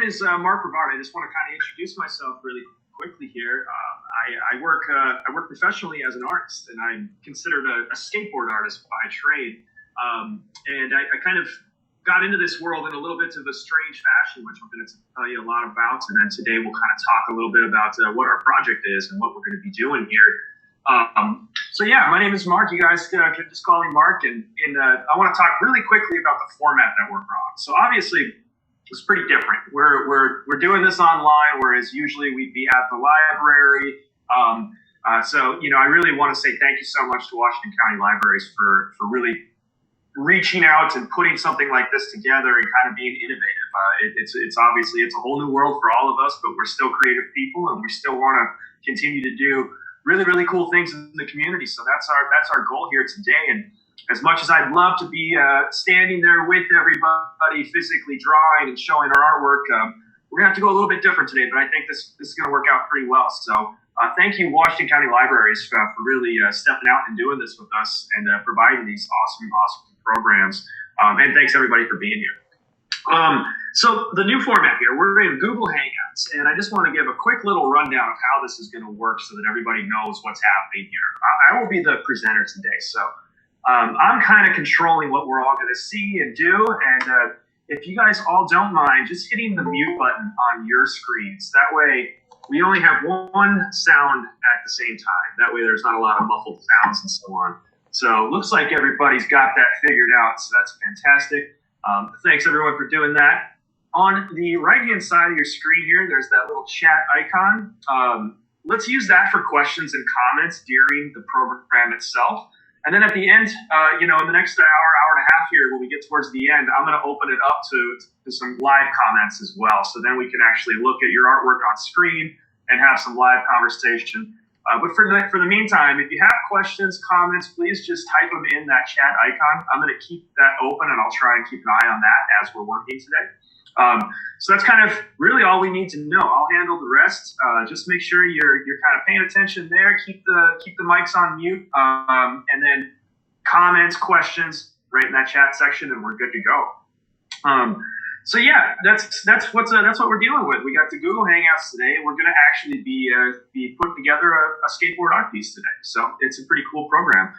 is Mark Rivard. I just want to kind of introduce myself really quickly here. I work professionally as an artist, and I'm considered a skateboard artist by trade. And I kind of got into this world in a little bit of a strange fashion, which I'm going to tell you a lot about. And then today we'll kind of talk a little bit about what our project is and what we're going to be doing here. So yeah, my name is Mark. You guys can just call me Mark. And I want to talk really quickly about the format that we're on. So obviously, it's pretty different. We're doing this online, whereas usually we'd be at the library. So I really want to say thank you so much to Washington County Libraries for really reaching out and putting something like this together and kind of being innovative. It's obviously it's a whole new world for all of us, but we're still creative people and we still want to continue to do really cool things in the community. So that's our goal here today. And as much as I'd love to be standing there with everybody, physically drawing and showing our artwork, we're gonna have to go a little bit different today. But I think this is gonna work out pretty well. So thank you, Washington County Libraries, for really stepping out and doing this with us and providing these awesome programs. And thanks everybody for being here. So the new format here, we're in Google Hangouts, and I just want to give a quick little rundown of how this is going to work so that everybody knows what's happening here. I will be the presenter today, so I'm kind of controlling what we're all going to see and do, and if you guys all don't mind, just hitting the mute button on your screens. That way, we only have one sound at the same time. That way there's not a lot of muffled sounds and so on. So looks like everybody's got that figured out, so that's fantastic. Thanks everyone for doing that. On the right-hand side of your screen here, there's that little chat icon. Let's use that for questions and comments during the program itself. And then at the end, in the next hour and a half here, when we get towards the end, I'm going to open it up to some live comments as well. So then we can actually look at your artwork on screen and have some live conversation. But for the meantime, if you have questions, comments, please just type them in that chat icon. I'm going to keep that open, and I'll try and keep an eye on that as we're working today. So that's kind of really all we need to know. I'll handle the rest. Just make sure you're kind of paying attention there. Keep the mics on mute, and then comments, questions right in that chat section, and we're good to go. So yeah, that's what we're dealing with. We got the Google Hangouts today. We're going to actually be putting together a skateboard art piece today. So it's a pretty cool program.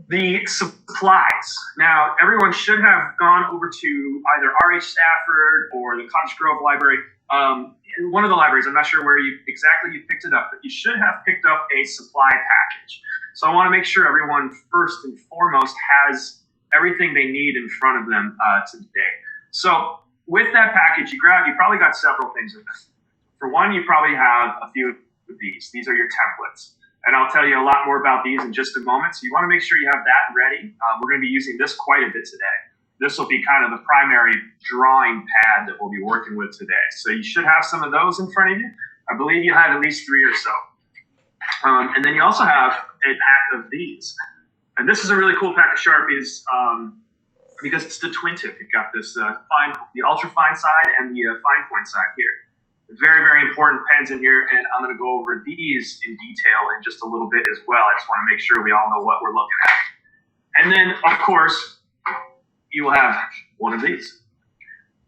The supplies. Now, everyone should have gone over to either RH Stafford or the Cottage Grove Library. One of the libraries, I'm not sure where you picked it up, but you should have picked up a supply package. So I want to make sure everyone first and foremost has everything they need in front of them today. So with that package you probably got several things in it. For one, you probably have a few of these. These are your templates. And I'll tell you a lot more about these in just a moment. So you want to make sure you have that ready. We're going to be using this quite a bit today. This will be kind of the primary drawing pad that we'll be working with today. So you should have some of those in front of you. I believe you have at least 3 or so. And then you also have a pack of these. And this is a really cool pack of Sharpies because it's the twin tip. You've got this the ultra fine side and the fine point side here. Very important pens in here, and I'm going to go over these in detail in just a little bit as well. I just want to make sure we all know what we're looking at. And then, of course, you will have one of these.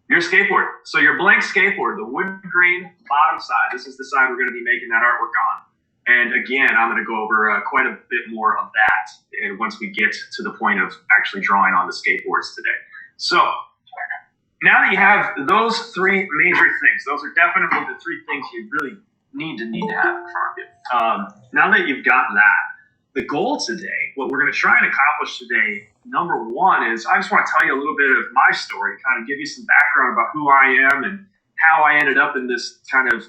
Your skateboard. So your blank skateboard, the wood grain bottom side. This is the side we're going to be making that artwork on. And again, I'm going to go over quite a bit more of that once we get to the point of actually drawing on the skateboards today. So now that you have those 3 major things, those are definitely the 3 things you really need to have in front of you. Now that you've got that, the goal today, what we're going to try and accomplish today, number 1 is I just want to tell you a little bit of my story, kind of give you some background about who I am and how I ended up in this kind of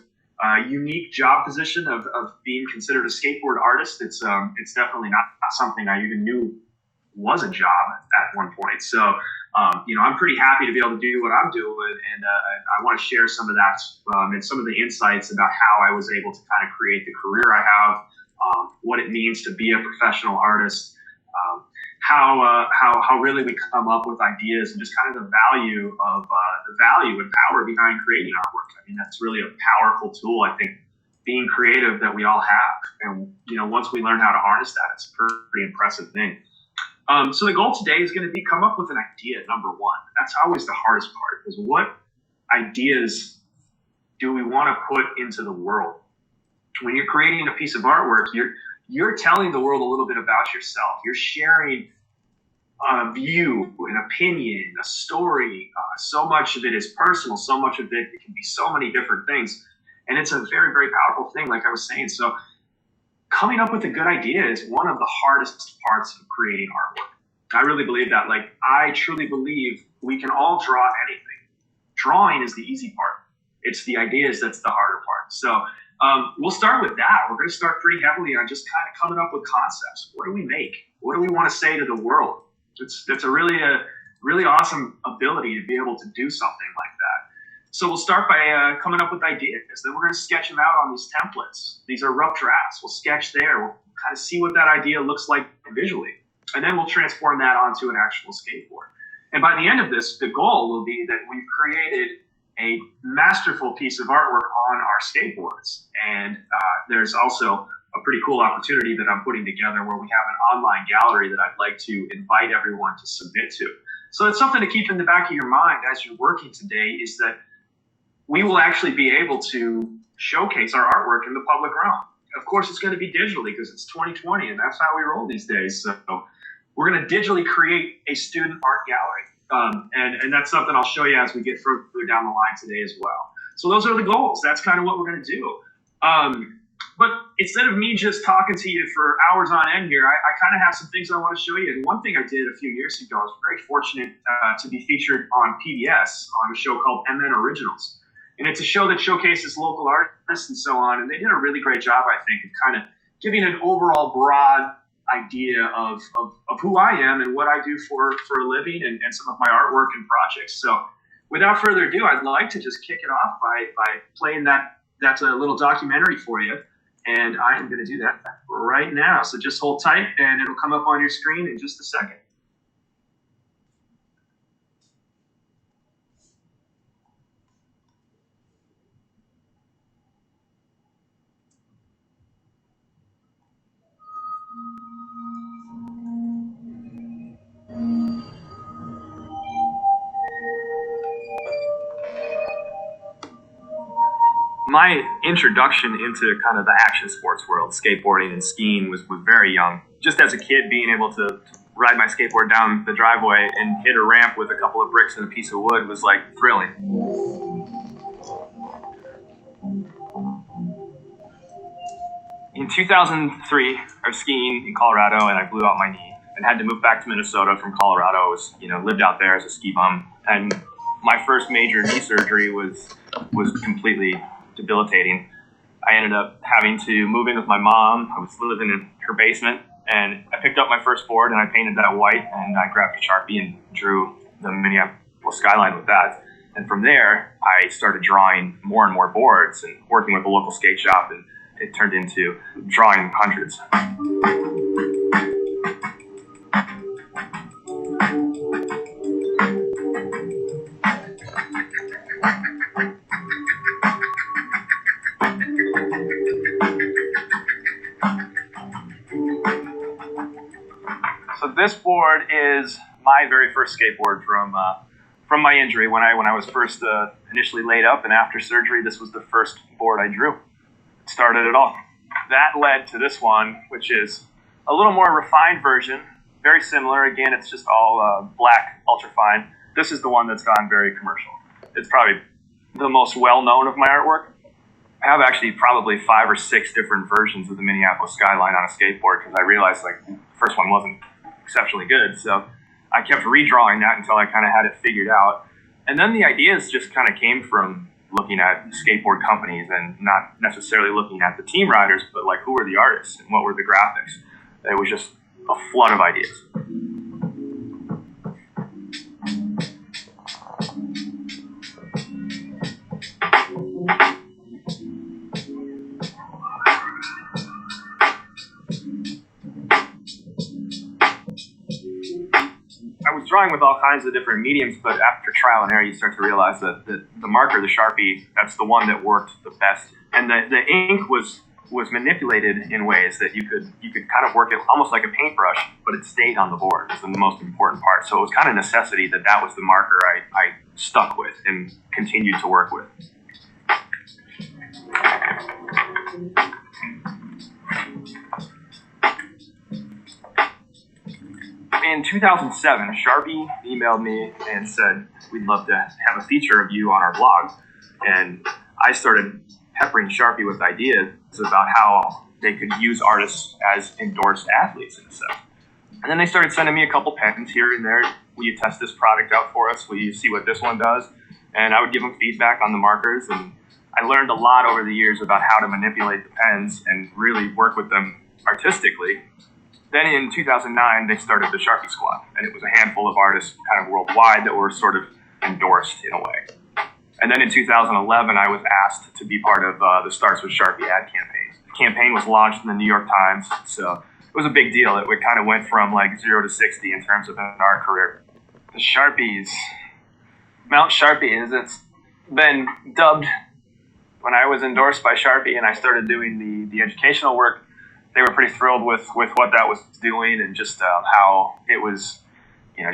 unique job position of being considered a skateboard artist. It's definitely not something I even knew was a job at one point. So, I'm pretty happy to be able to do what I'm doing, and I want to share some of that and some of the insights about how I was able to kind of create the career I have, what it means to be a professional artist, how really we come up with ideas, and just kind of the value and power behind creating artwork. I mean, that's really a powerful tool, I think, being creative, that we all have. And once we learn how to harness that, it's a pretty impressive thing. So the goal today is going to be come up with an idea, number 1. That's always the hardest part, is what ideas do we want to put into the world? When you're creating a piece of artwork, you're telling the world a little bit about yourself. You're sharing a view, an opinion, a story. So much of it is personal. So much of it can be so many different things. And it's a very, very powerful thing, like I was saying. So coming up with a good idea is one of the hardest parts of creating artwork. I really believe that. Like, I truly believe we can all draw anything. Drawing is the easy part. It's the ideas that's the harder part. So we'll start with that. We're going to start pretty heavily on just kind of coming up with concepts. What do we make? What do we want to say to the world? That's a really awesome ability to be able to do something like that. So we'll start by coming up with ideas. Then we're going to sketch them out on these templates. These are rough drafts. We'll sketch there. We'll kind of see what that idea looks like visually. And then we'll transform that onto an actual skateboard. And by the end of this, the goal will be that we've created a masterful piece of artwork on our skateboards. And there's also a pretty cool opportunity that I'm putting together where we have an online gallery that I'd like to invite everyone to submit to. So it's something to keep in the back of your mind as you're working today, is that we will actually be able to showcase our artwork in the public realm. Of course, it's going to be digitally because it's 2020 and that's how we roll these days. So we're going to digitally create a student art gallery. And that's something I'll show you as we get further down the line today as well. So those are the goals. That's kind of what we're going to do. But instead of me just talking to you for hours on end here, I kind of have some things I want to show you. And one thing I did a few years ago, I was very fortunate to be featured on PBS on a show called MN Originals. And it's a show that showcases local artists and so on. And they did a really great job, I think, of kind of giving an overall broad idea of who I am and what I do for a living and some of my artwork and projects. So without further ado, I'd like to just kick it off by playing that's a little documentary for you. And I am going to do that right now. So just hold tight and it'll come up on your screen in just a second. My introduction into kind of the action sports world, skateboarding and skiing, was very young. Just as a kid, being able to ride my skateboard down the driveway and hit a ramp with a couple of bricks and a piece of wood was like thrilling. In 2003, I was skiing in Colorado and I blew out my knee and had to move back to Minnesota from Colorado. I was, lived out there as a ski bum, and my first major knee surgery was completely debilitating. I ended up having to move in with my mom. I was living in her basement, and I picked up my first board and I painted that white, and I grabbed a Sharpie and drew the Minneapolis skyline with that. And from there, I started drawing more and more boards and working with a local skate shop, and it turned into drawing hundreds. So this board is my very first skateboard from my injury when I was first initially laid up, and after surgery, this was the first board I drew. It started it all. That led to this one, which is a little more refined version, very similar. Again, it's just all black, ultrafine. This is the one that's gone very commercial. It's probably the most well-known of my artwork. I have actually probably 5 or 6 different versions of the Minneapolis skyline on a skateboard because I realized the first one wasn't exceptionally good. So I kept redrawing that until I kind of had it figured out. And then the ideas just kind of came from looking at skateboard companies and not necessarily looking at the team riders, but who were the artists and what were the graphics. It was just a flood of ideas. I was drawing with all kinds of different mediums, but after trial and error, you start to realize that the marker, the Sharpie, that's the one that worked the best. And the ink was was manipulated in ways that you could kind of work it almost like a paintbrush, but it stayed on the board is the most important part. So it was kind of necessity that was the marker I stuck with and continued to work with. In 2007, Sharpie emailed me and said, we'd love to have a feature of you on our blog. And I started peppering Sharpie with ideas about how they could use artists as endorsed athletes in a sense. And then they started sending me a couple pens here and there. Will you test this product out for us? Will you see what this one does? And I would give them feedback on the markers. And I learned a lot over the years about how to manipulate the pens and really work with them artistically. Then in 2009, they started the Sharpie Squad, and it was a handful of artists kind of worldwide that were sort of endorsed in a way. And then in 2011, I was asked to be part of the Starts with Sharpie ad campaign. The campaign was launched in the New York Times, so it was a big deal. It kind of went from like 0 to 60 in terms of an art career. The Sharpies, Mount Sharpie, it's been dubbed, when I was endorsed by Sharpie and I started doing the educational work, they were pretty thrilled with what that was doing and just how it was,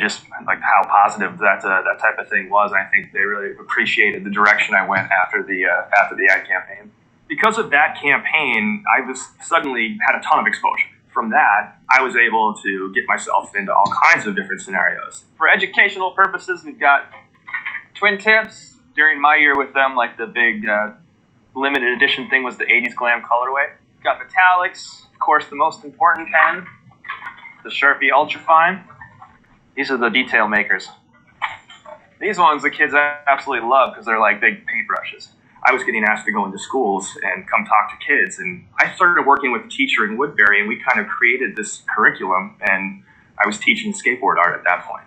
just like how positive that type of thing was. And I think they really appreciated the direction I went after the ad campaign. Because of that campaign, I was suddenly had a ton of exposure. From that, I was able to get myself into all kinds of different scenarios. For educational purposes, we've got twin tips. During my year with them, like the big limited edition thing was the 80s Glam colorway. We've got metallics. Of course, the most important pen, the Sharpie Ultrafine. These are the detail makers. These ones the kids absolutely love because they're like big paintbrushes. I was getting asked to go into schools and come talk to kids, and I started working with a teacher in Woodbury, and we kind of created this curriculum, and I was teaching skateboard art at that point.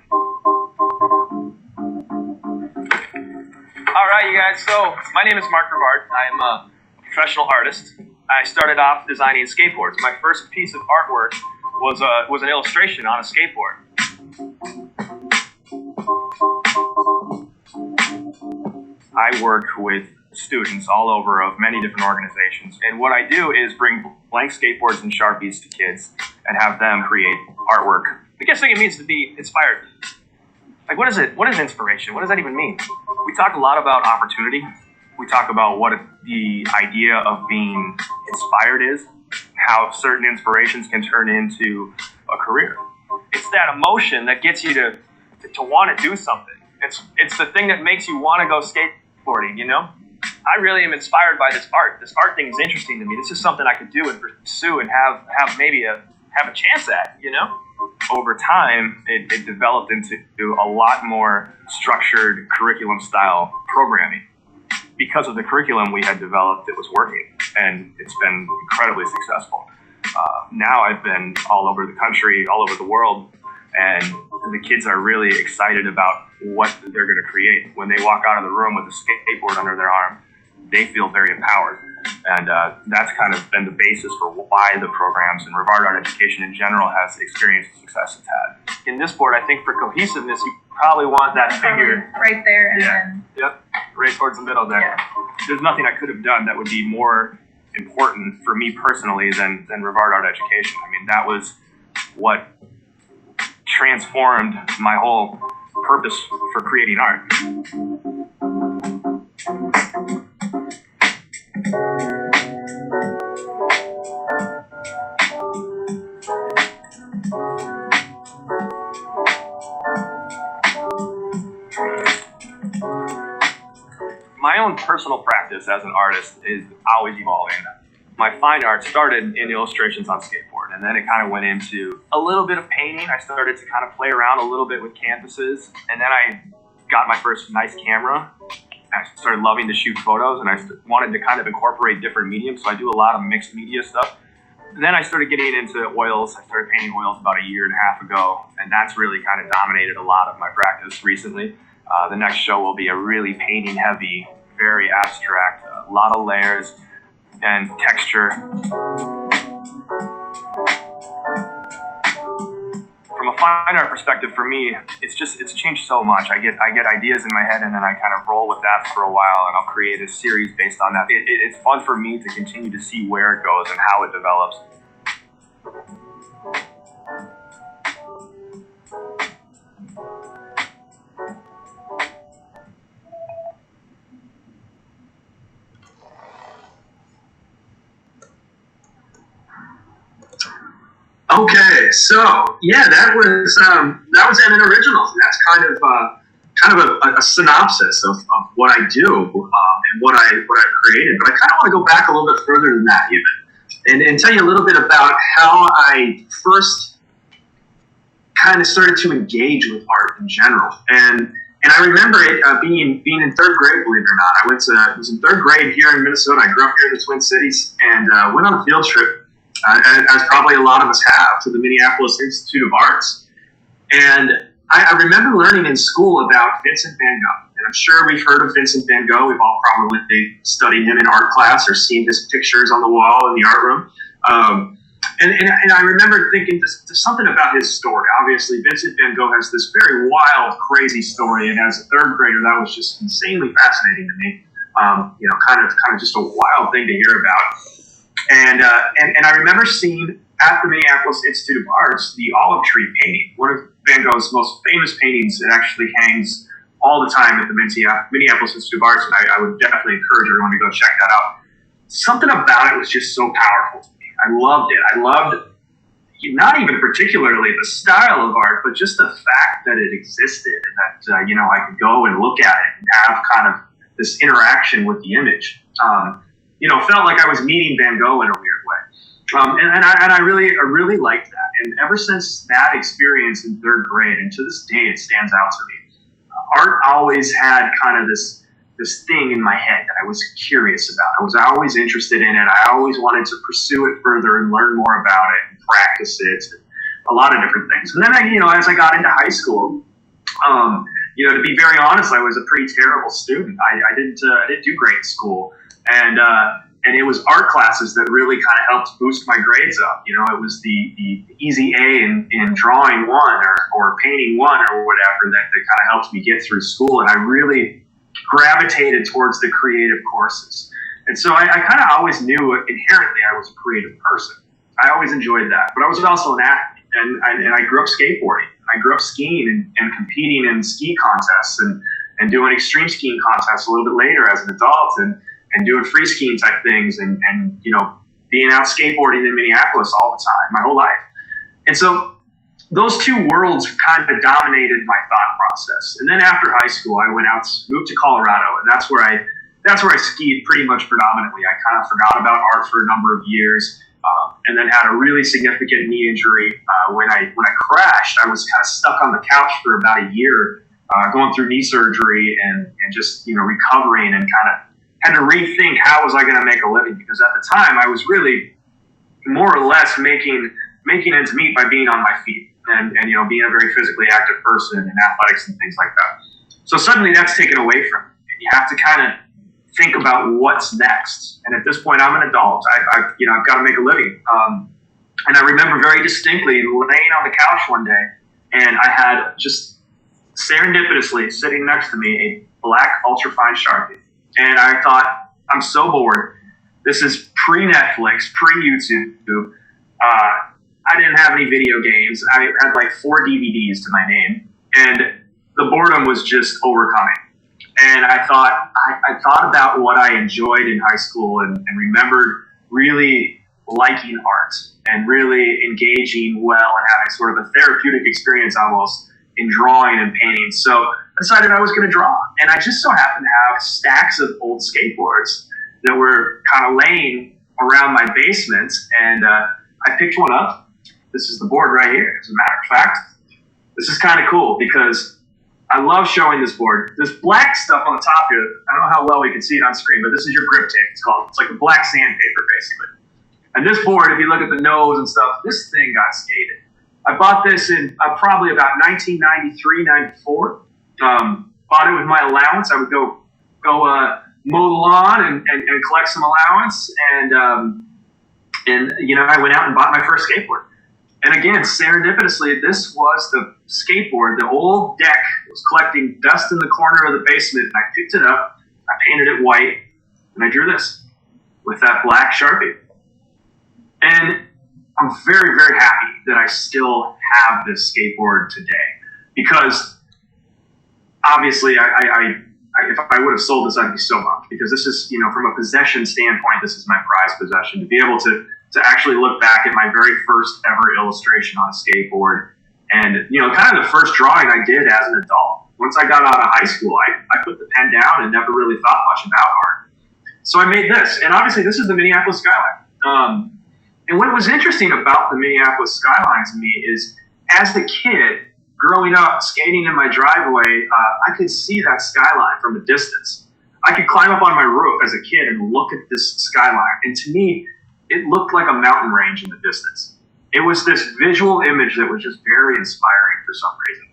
All right, you guys, so my name is Mark Rivard. I'm a professional artist. I started off designing skateboards. My first piece of artwork was an illustration on a skateboard. I work with students all over of many different organizations, and what I do is bring blank skateboards and Sharpies to kids and have them create artwork. The biggest thing it means to be inspired. Like, what is it? What is inspiration? What does that even mean? We talk a lot about opportunity. We talk about what the idea of being inspired is, how certain inspirations can turn into a career. It's that emotion that gets you to want to do something. It's the thing that makes you want to go skateboarding, I really am inspired by this art. This art thing is interesting to me. This is something I could do and pursue and have maybe have a chance at, Over time, it developed into a lot more structured curriculum-style programming. Because of the curriculum we had developed, it was working, and it's been incredibly successful. Now I've been all over the country, all over the world, and the kids are really excited about what they're going to create. When they walk out of the room with a skateboard under their arm, they feel very empowered. And that's kind of been the basis for why the programs and Rivard Art Education in general has experienced the success it's had. In this board, I think for cohesiveness, you probably want that figure right there, and then yep, right towards the middle there. Yeah. There's nothing I could have done that would be more important for me personally than Rivard Art Education. I mean, that was what transformed my whole purpose for creating art. My own personal practice as an artist is always evolving. My fine art started in illustrations on skateboard, and then it kind of went into a little bit of painting. I started to kind of play around a little bit with canvases, and then I got my first nice camera. I started loving to shoot photos, and I wanted to kind of incorporate different mediums, so I do a lot of mixed media stuff. Then I started getting into oils. I started painting oils about a year and a half ago, and that's really kind of dominated a lot of my practice recently. The next show will be a really painting heavy, very abstract, a lot of layers and texture. From a fine art perspective for me, it's changed so much. I get ideas in my head, and then I kind of roll with that for a while, and I'll create a series based on that. It's fun for me to continue to see where it goes and how it develops. Okay, so yeah, that was Emin Originals, and that's kind of a synopsis of what I do and what I've created. But I kind of want to go back a little bit further than that, even, and tell you a little bit about how I first kind of started to engage with art in general. And I remember it being in third grade, believe it or not. I was in third grade here in Minnesota. I grew up here in the Twin Cities, and went on a field trip. As probably a lot of us have, to the Minneapolis Institute of Arts. And I remember learning in school about Vincent van Gogh. And I'm sure we've heard of Vincent van Gogh. We've all probably studied him in art class or seen his pictures on the wall in the art room. And I remember thinking there's something about his story. Obviously, Vincent van Gogh has this very wild, crazy story. And as a third grader, that was just insanely fascinating to me. Kind of just a wild thing to hear about. And I remember seeing at the Minneapolis Institute of Arts the olive tree painting, one of Van Gogh's most famous paintings. It actually hangs all the time at the Minneapolis Institute of Arts, and I would definitely encourage everyone to go check that out. Something about it was just so powerful to me. I loved it. I loved not even particularly the style of art, but just the fact that it existed and that I could go and look at it and have kind of this interaction with the image. Felt like I was meeting Van Gogh in a weird way. And I really liked that. And ever since that experience in third grade, and to this day it stands out to me, art always had kind of this thing in my head that I was curious about. I was always interested in it. I always wanted to pursue it further and learn more about it and practice it, and a lot of different things. And then as I got into high school, to be very honest, I was a pretty terrible student. I didn't do great in school. And it was art classes that really kind of helped boost my grades up. It was the easy A in drawing one or painting one or whatever that kind of helped me get through school. And I really gravitated towards the creative courses. And so I kind of always knew inherently I was a creative person. I always enjoyed that. But I was also an athlete. And I grew up skateboarding. I grew up skiing and competing in ski contests and doing extreme skiing contests a little bit later as an adult. And doing free skiing type things and being out skateboarding in Minneapolis all the time, my whole life. And so those two worlds kind of dominated my thought process. And then after high school, I moved to Colorado, and that's where I skied pretty much predominantly. I kind of forgot about art for a number of years, and then had a really significant knee injury. When I crashed, I was kind of stuck on the couch for about a year, going through knee surgery and just recovering and kind of had to rethink how was I going to make a living, because at the time I was really more or less making ends meet by being on my feet and being a very physically active person in athletics and things like that. So suddenly that's taken away from me, and you have to kind of think about what's next. And at this point, I'm an adult. I've got to make a living. And I remember very distinctly laying on the couch one day, and I had just serendipitously sitting next to me a black ultrafine Sharpie. And I thought, I'm so bored. This is pre-Netflix, pre-YouTube. I didn't have any video games. I had like 4 DVDs to my name. And the boredom was just overcoming. And I thought about what I enjoyed in high school and remembered really liking art and really engaging well and having sort of a therapeutic experience almost in drawing and painting. So I decided I was going to draw. And I just so happened to have stacks of old skateboards that were kind of laying around my basement. And I picked one up. This is the board right here. As a matter of fact, this is kind of cool because I love showing this board. This black stuff on the top here, I don't know how well we can see it on screen, but this is your grip tape. It's like a black sandpaper, basically. And this board, if you look at the nose and stuff, this thing got skated. I bought this in probably about 1993, 94. Bought it with my allowance. I would go mow the lawn and collect some allowance. And I went out and bought my first skateboard. And again, serendipitously, this was the skateboard. The old deck was collecting dust in the corner of the basement, and I picked it up, I painted it white, and I drew this with that black Sharpie. And I'm very, very happy that I still have this skateboard today, because obviously if I would have sold this, I'd be so bummed, because this is, from a possession standpoint, this is my prized possession. To be able to actually look back at my very first ever illustration on a skateboard, and, kind of the first drawing I did as an adult. Once I got out of high school, I put the pen down and never really thought much about art. So I made this, and obviously this is the Minneapolis skyline. And what was interesting about the Minneapolis skyline to me is, as a kid, growing up, skating in my driveway, I could see that skyline from a distance. I could climb up on my roof as a kid and look at this skyline. And to me, it looked like a mountain range in the distance. It was this visual image that was just very inspiring for some reason.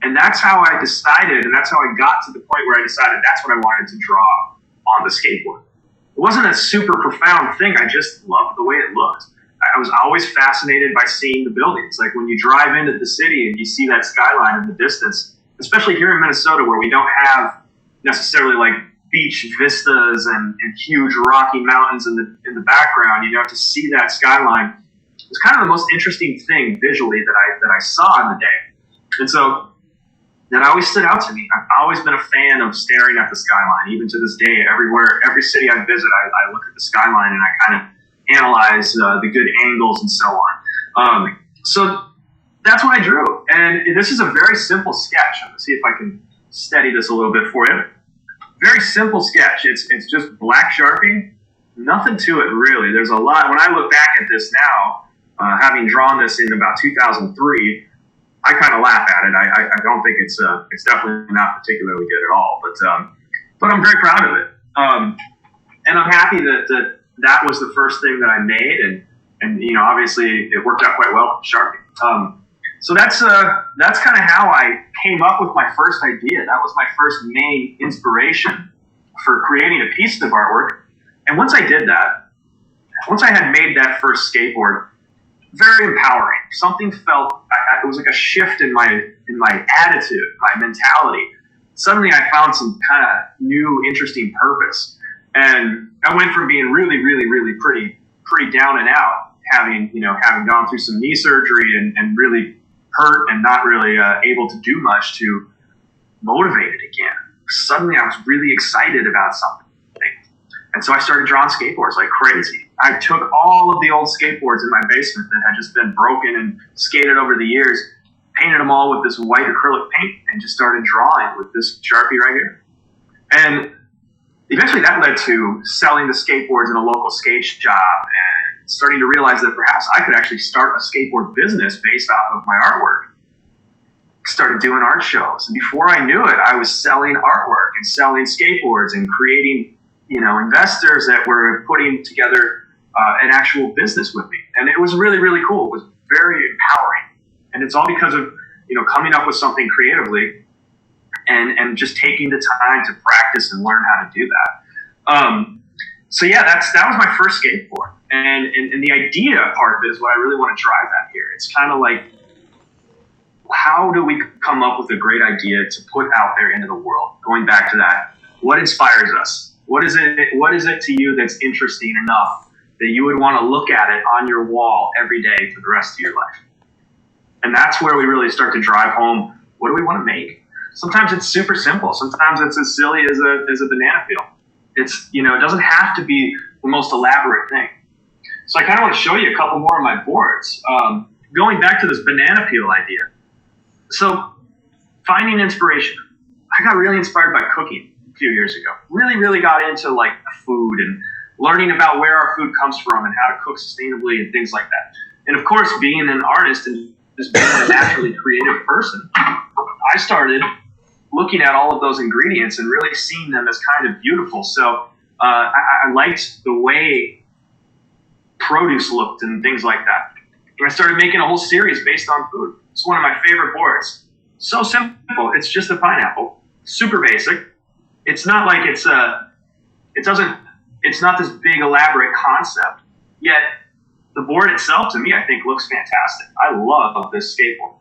And that's how I decided, and that's how I got to the point where I decided that's what I wanted to draw on the skateboard. It wasn't a super profound thing. I just loved the way it looked. I was always fascinated by seeing the buildings. Like when you drive into the city and you see that skyline in the distance, especially here in Minnesota where we don't have necessarily like beach vistas and huge rocky mountains in the background, to see that skyline was kind of the most interesting thing visually that I saw in the day. And so that always stood out to me. I've always been a fan of staring at the skyline. Even to this day, every city I visit, I look at the skyline and I kind of analyze the good angles and so on. So that's what I drew. And this is a very simple sketch. I'm going to see if I can steady this a little bit for you. Very simple sketch. It's just black Sharpie. Nothing to it, really. There's a lot. When I look back at this now, having drawn this in about 2003, I kind of laugh at it. I don't think it's definitely not particularly good at all. But I'm very proud of it. And I'm happy that was the first thing that I made, and obviously it worked out quite well with Sharpie. So that's kind of how I came up with my first idea. That was my first main inspiration for creating a piece of artwork. And once I did that, once I had made that first skateboard, very empowering. Something felt, it was like a shift in my attitude, my mentality. Suddenly I found some kind of new, interesting purpose. And I went from being really, really, really pretty down and out, having gone through some knee surgery and really hurt and not really able to do much, to motivated again. Suddenly I was really excited about something. And so I started drawing skateboards like crazy. I took all of the old skateboards in my basement that had just been broken and skated over the years, painted them all with this white acrylic paint, and just started drawing with this Sharpie right here. And eventually that led to selling the skateboards in a local skate shop and starting to realize that perhaps I could actually start a skateboard business based off of my artwork. Started doing art shows. And before I knew it, I was selling artwork and selling skateboards and creating, investors that were putting together an actual business with me. And it was really, really cool. It was very empowering. And it's all because of, coming up with something creatively and just taking the time to practice and learn how to do that. So yeah, that was my first skateboard. And the idea part of it is what I really want to drive at here. It's kind of like, how do we come up with a great idea to put out there into the world? Going back to that, what inspires us? What is it to you that's interesting enough that you would want to look at it on your wall every day for the rest of your life? And that's where we really start to drive home, what do we want to make? Sometimes it's super simple. Sometimes it's as silly as a banana peel. It's, it doesn't have to be the most elaborate thing. So I kind of want to show you a couple more of my boards. Going back to this banana peel idea. So finding inspiration. I got really inspired by cooking a few years ago. Really, really got into like food and learning about where our food comes from and how to cook sustainably and things like that. And of course, being an artist and just being a naturally creative person, I started looking at all of those ingredients and really seeing them as kind of beautiful. So I liked the way produce looked and things like that. And I started making a whole series based on food. It's one of my favorite boards. So simple. It's just a pineapple. Super basic. It's not like it's not this big elaborate concept. Yet the board itself, to me, I think looks fantastic. I love this skateboard.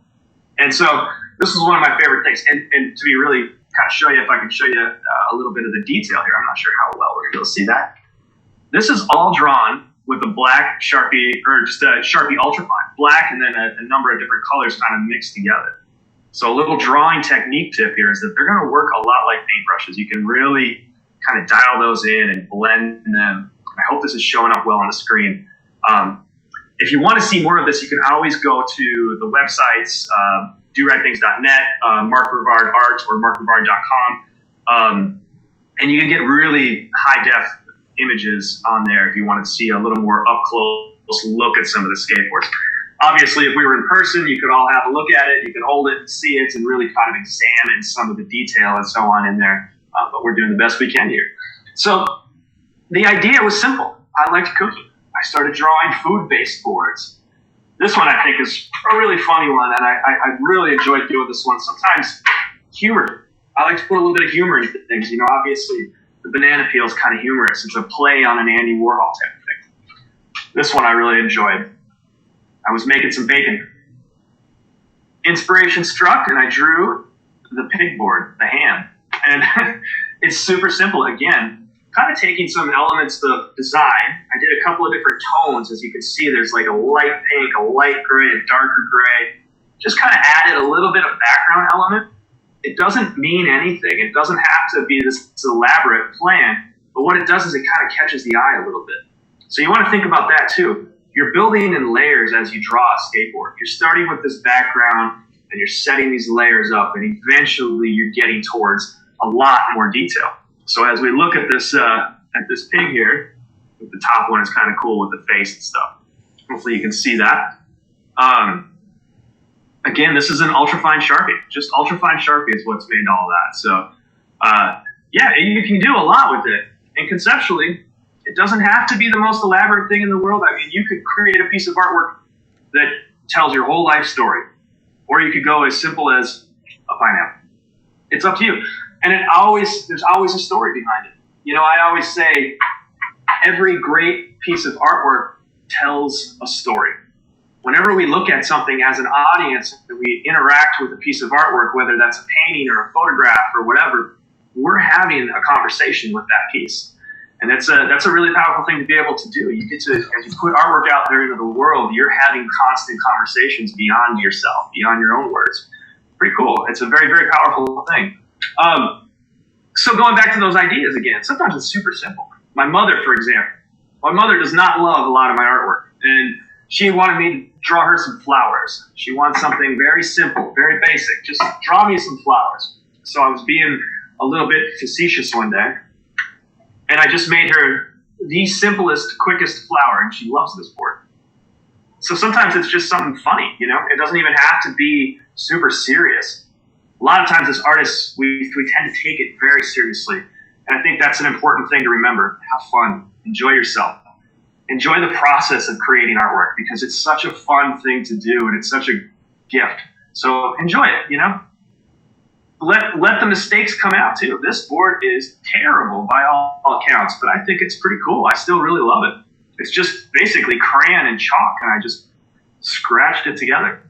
And so this is one of my favorite things. And to be really kind of show you, if I can show you a little bit of the detail here, I'm not sure how well we're going to be able to see that. This is all drawn with a black Sharpie, or just a Sharpie Ultrafine. Black and then a number of different colors kind of mixed together. So a little drawing technique tip here is that they're going to work a lot like paintbrushes. You can really kind of dial those in and blend them. I hope this is showing up well on the screen. If you want to see more of this, you can always go to the websites, doradthings.net, Mark Rivard Art, or markrivard.com. And you can get really high-def images on there if you want to see a little more up-close look at some of the skateboards. Obviously, if we were in person, you could all have a look at it, you could hold it and see it and really kind of examine some of the detail and so on in there. But we're doing the best we can here. So the idea was simple. I liked cooking. I started drawing food-based boards. This one, I think, is a really funny one, and I really enjoyed doing this one. Sometimes humor. I like to put a little bit of humor into things. You know, obviously, the banana peel is kind of humorous. It's a play on an Andy Warhol type of thing. This one I really enjoyed. I was making some bacon. Inspiration struck, and I drew the pig board, the ham. And it's super simple. Again, kind of taking some elements of design. I did a couple of different tones. As you can see, there's like a light pink, a light gray, a darker gray. Just kind of added a little bit of background element. It doesn't mean anything. It doesn't have to be this elaborate plan. But what it does is it kind of catches the eye a little bit. So you want to think about that too. You're building in layers as you draw a skateboard. You're starting with this background and you're setting these layers up, and eventually you're getting towards a lot more detail. So as we look at this pig here, the top one is kind of cool with the face and stuff. Hopefully you can see that. Again, this is an ultrafine Sharpie. Just ultrafine Sharpie is what's made all that. So yeah, you can do a lot with it. And conceptually, it doesn't have to be the most elaborate thing in the world. I mean, you could create a piece of artwork that tells your whole life story. Or you could go as simple as a pineapple. It's up to you. And there's always a story behind it. You know, I always say every great piece of artwork tells a story. Whenever we look at something as an audience, and we interact with a piece of artwork, whether that's a painting or a photograph or whatever, we're having a conversation with that piece. And that's a really powerful thing to be able to do. You get to, as you put artwork out there into the world, you're having constant conversations beyond yourself, beyond your own words. Pretty cool. It's a very, very powerful thing. So going back to those ideas again, sometimes it's super simple. My mother, for example, my mother does not love a lot of my artwork. And she wanted me to draw her some flowers. She wants something very simple, very basic. Just draw me some flowers. So I was being a little bit facetious one day. And I just made her the simplest, quickest flower, and she loves this board. So sometimes it's just something funny, you know? It doesn't even have to be super serious. A lot of times as artists, we tend to take it very seriously. And I think that's an important thing to remember. Have fun. Enjoy yourself. Enjoy the process of creating artwork, because it's such a fun thing to do, and it's such a gift. So enjoy it, you know? Let the mistakes come out too. This board is terrible by all accounts, but I think it's pretty cool. I still really love it. It's just basically crayon and chalk, and I just scratched it together.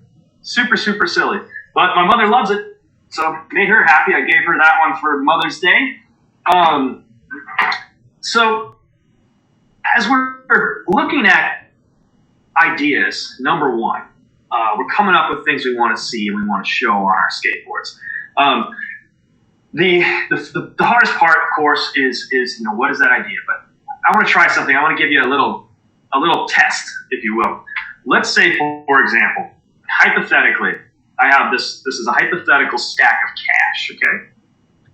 Super, super silly. But my mother loves it, so made her happy. I gave her that one for Mother's Day. So as we're looking at ideas, number one, we're coming up with things we want to see and we want to show on our skateboards. The hardest part, of course, is you know, what is that idea? But I want to try something. I want to give you a little test, if you will. Let's say, for example, hypothetically, I have this is a hypothetical stack of cash, okay?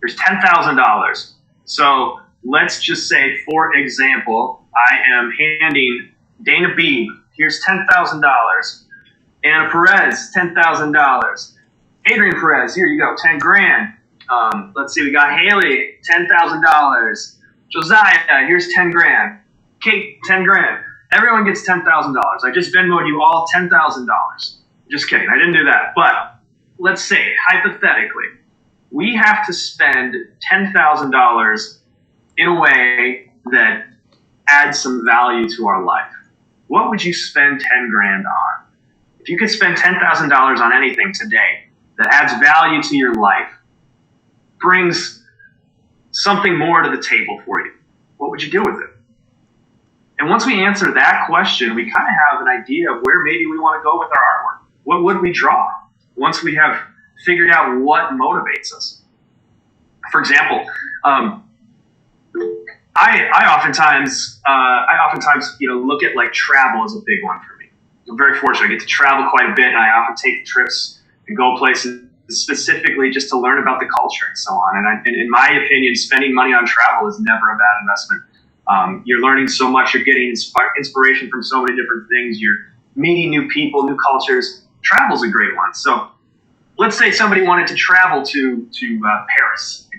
There's $10,000. So let's just say, for example, I am handing Dana Beebe, here's $10,000. Anna Perez, $10,000. Adrian Perez, here you go, 10 grand. Let's see, we got Haley, $10,000. Josiah, here's 10 grand. Kate, 10 grand. Everyone gets $10,000. I just Venmoed you all $10,000. Just kidding, I didn't do that. But let's say, hypothetically, we have to spend $10,000 in a way that adds some value to our life. what would you spend 10 grand on? If you could spend $10,000 on anything today that adds value to your life, brings something more to the table for you, what would you do with it? And once we answer that question, we kind of have an idea of where maybe we want to go with our artwork. What would we draw once we have figured out what motivates us? For example, I oftentimes look at like travel as a big one for me. I'm very fortunate. I get to travel quite a bit, and I often take trips and go places specifically just to learn about the culture and so on. And in my opinion, spending money on travel is never a bad investment. You're learning so much. You're getting inspiration from so many different things. You're meeting new people, new cultures. Travel's a great one. So let's say somebody wanted to travel to Paris.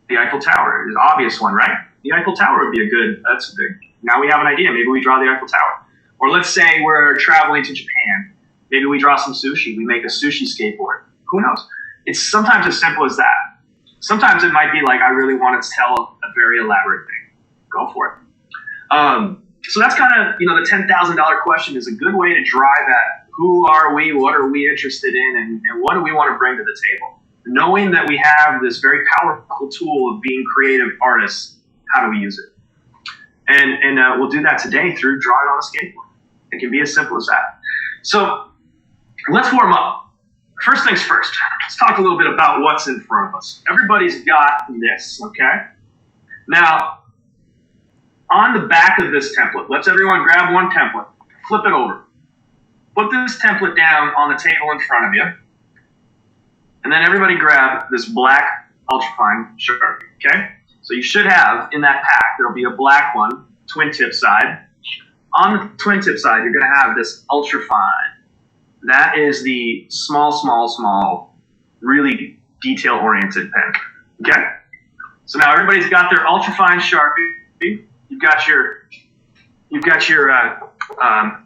The Eiffel Tower is an obvious one, right? The Eiffel Tower would be now we have an idea. Maybe we draw the Eiffel Tower. Or let's say we're traveling to Japan. Maybe we draw some sushi. We make a sushi skateboard. Who knows? It's sometimes as simple as that. Sometimes it might be like, I really want to tell a very elaborate thing. Go for it. So that's kind of, the $10,000 question is a good way to drive at who are we, what are we interested in, and what do we want to bring to the table. Knowing that we have this very powerful tool of being creative artists, how do we use it? And we'll do that today through drawing on a skateboard. It can be as simple as that. So let's warm up. First things first, let's talk a little bit about what's in front of us. Everybody's got this, okay? Now, on the back of this template, let's everyone grab one template, flip it over. Put this template down on the table in front of you. And then everybody grab this black ultrafine Sharpie, okay? So you should have in that pack, there'll be a black one, twin tip side. On the twin tip side, you're gonna have this ultrafine. That is the small, really detail-oriented pen, okay? So now everybody's got their ultrafine Sharpie. You've got your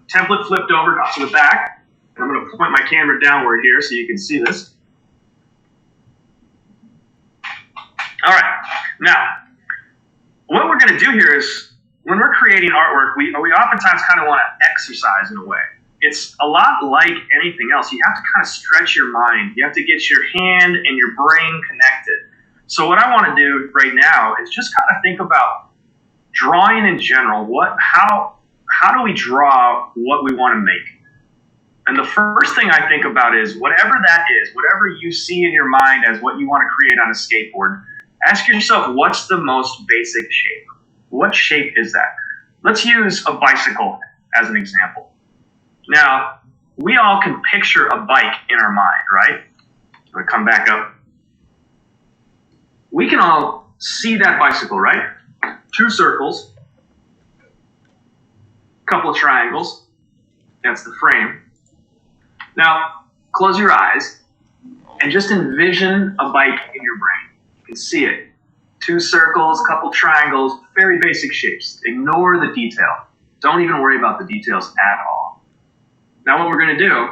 template flipped over to the back. And I'm gonna point my camera downward here so you can see this. All right, now, what we're going to do here is, when we're creating artwork, we oftentimes kind of want to exercise in a way. It's a lot like anything else. You have to kind of stretch your mind. You have to get your hand and your brain connected. So what I want to do right now is just kind of think about drawing in general. How do we draw what we want to make? And the first thing I think about is whatever that is, whatever you see in your mind as what you want to create on a skateboard, ask yourself, what's the most basic shape? What shape is that? Let's use a bicycle as an example. Now, we all can picture a bike in our mind, right? I'm going to come back up. We can all see that bicycle, right? Two circles, a couple of triangles. That's the frame. Now, close your eyes and just envision a bike in your brain. You can see it. Two circles, couple triangles, very basic shapes. Ignore the detail. Don't even worry about the details at all. Now what we're going to do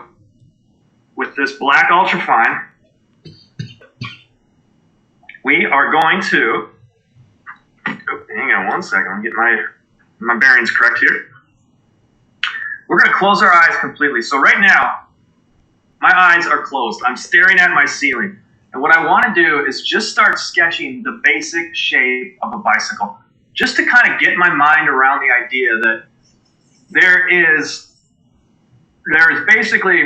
with this black ultrafine, we are going to, hang on one second, I'm getting my bearings correct here. We're going to close our eyes completely. So right now, my eyes are closed. I'm staring at my ceiling. And what I want to do is just start sketching the basic shape of a bicycle, just to kind of get my mind around the idea that there is basically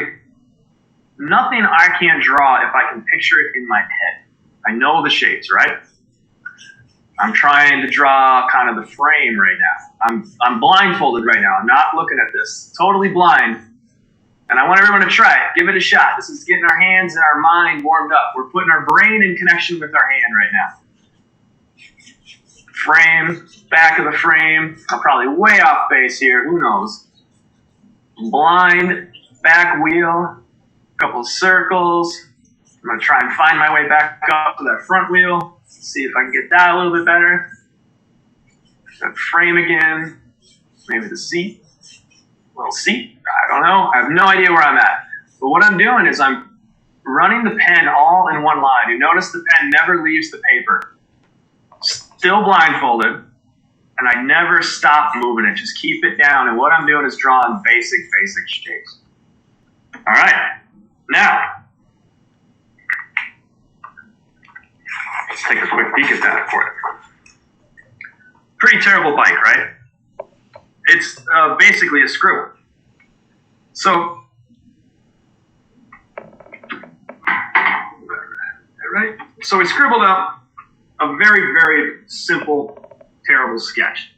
nothing I can't draw if I can picture it in my head. I know the shapes, right? I'm trying to draw kind of the frame right now. I'm blindfolded right now. I'm not looking at this. Totally blind. And I want everyone to try it. Give it a shot. This is getting our hands and our mind warmed up. We're putting our brain in connection with our hand right now. Frame, back of the frame. I'm probably way off base here. Who knows? Blind, back wheel, a couple of circles. I'm going to try and find my way back up to that front wheel. See if I can get that a little bit better. That frame again. Maybe the seat. Little seat. I don't know. I have no idea where I'm at. But what I'm doing is I'm running the pen all in one line. You notice the pen never leaves the paper. Still blindfolded. and I never stop moving it. Just keep it down. And what I'm doing is drawing basic shapes. All right. Now, let's take a quick peek at that for you. Pretty terrible bike, right? It's basically a scribble. So, right? So we scribbled up a very, very simple, terrible sketch.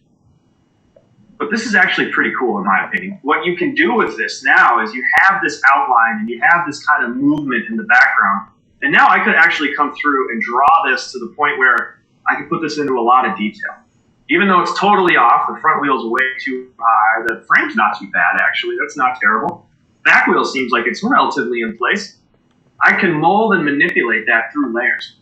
But this is actually pretty cool in my opinion. What you can do with this now is you have this outline and you have this kind of movement in the background. And now I could actually come through and draw this to the point where I could put this into a lot of detail. Even though it's totally off, the front wheel's way too high, the frame's not too bad actually, that's not terrible. Back wheel seems like it's relatively in place. I can mold and manipulate that through layers.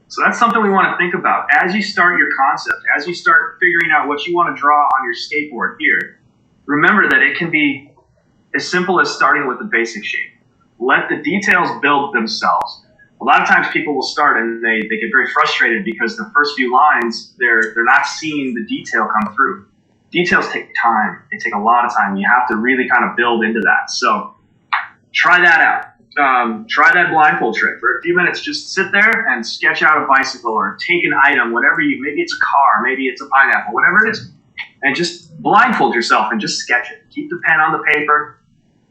So that's something we want to think about. As you start your concept, as you start figuring out what you want to draw on your skateboard here, remember that it can be as simple as starting with the basic shape. Let the details build themselves. A lot of times people will start and they get very frustrated because the first few lines, they're not seeing the detail come through. Details take time. They take a lot of time. You have to really kind of build into that. So try that out. Try that blindfold trick. For a few minutes, just sit there and sketch out a bicycle or take an item, maybe it's a car, maybe it's a pineapple, whatever it is. And just blindfold yourself and just sketch it. Keep the pen on the paper,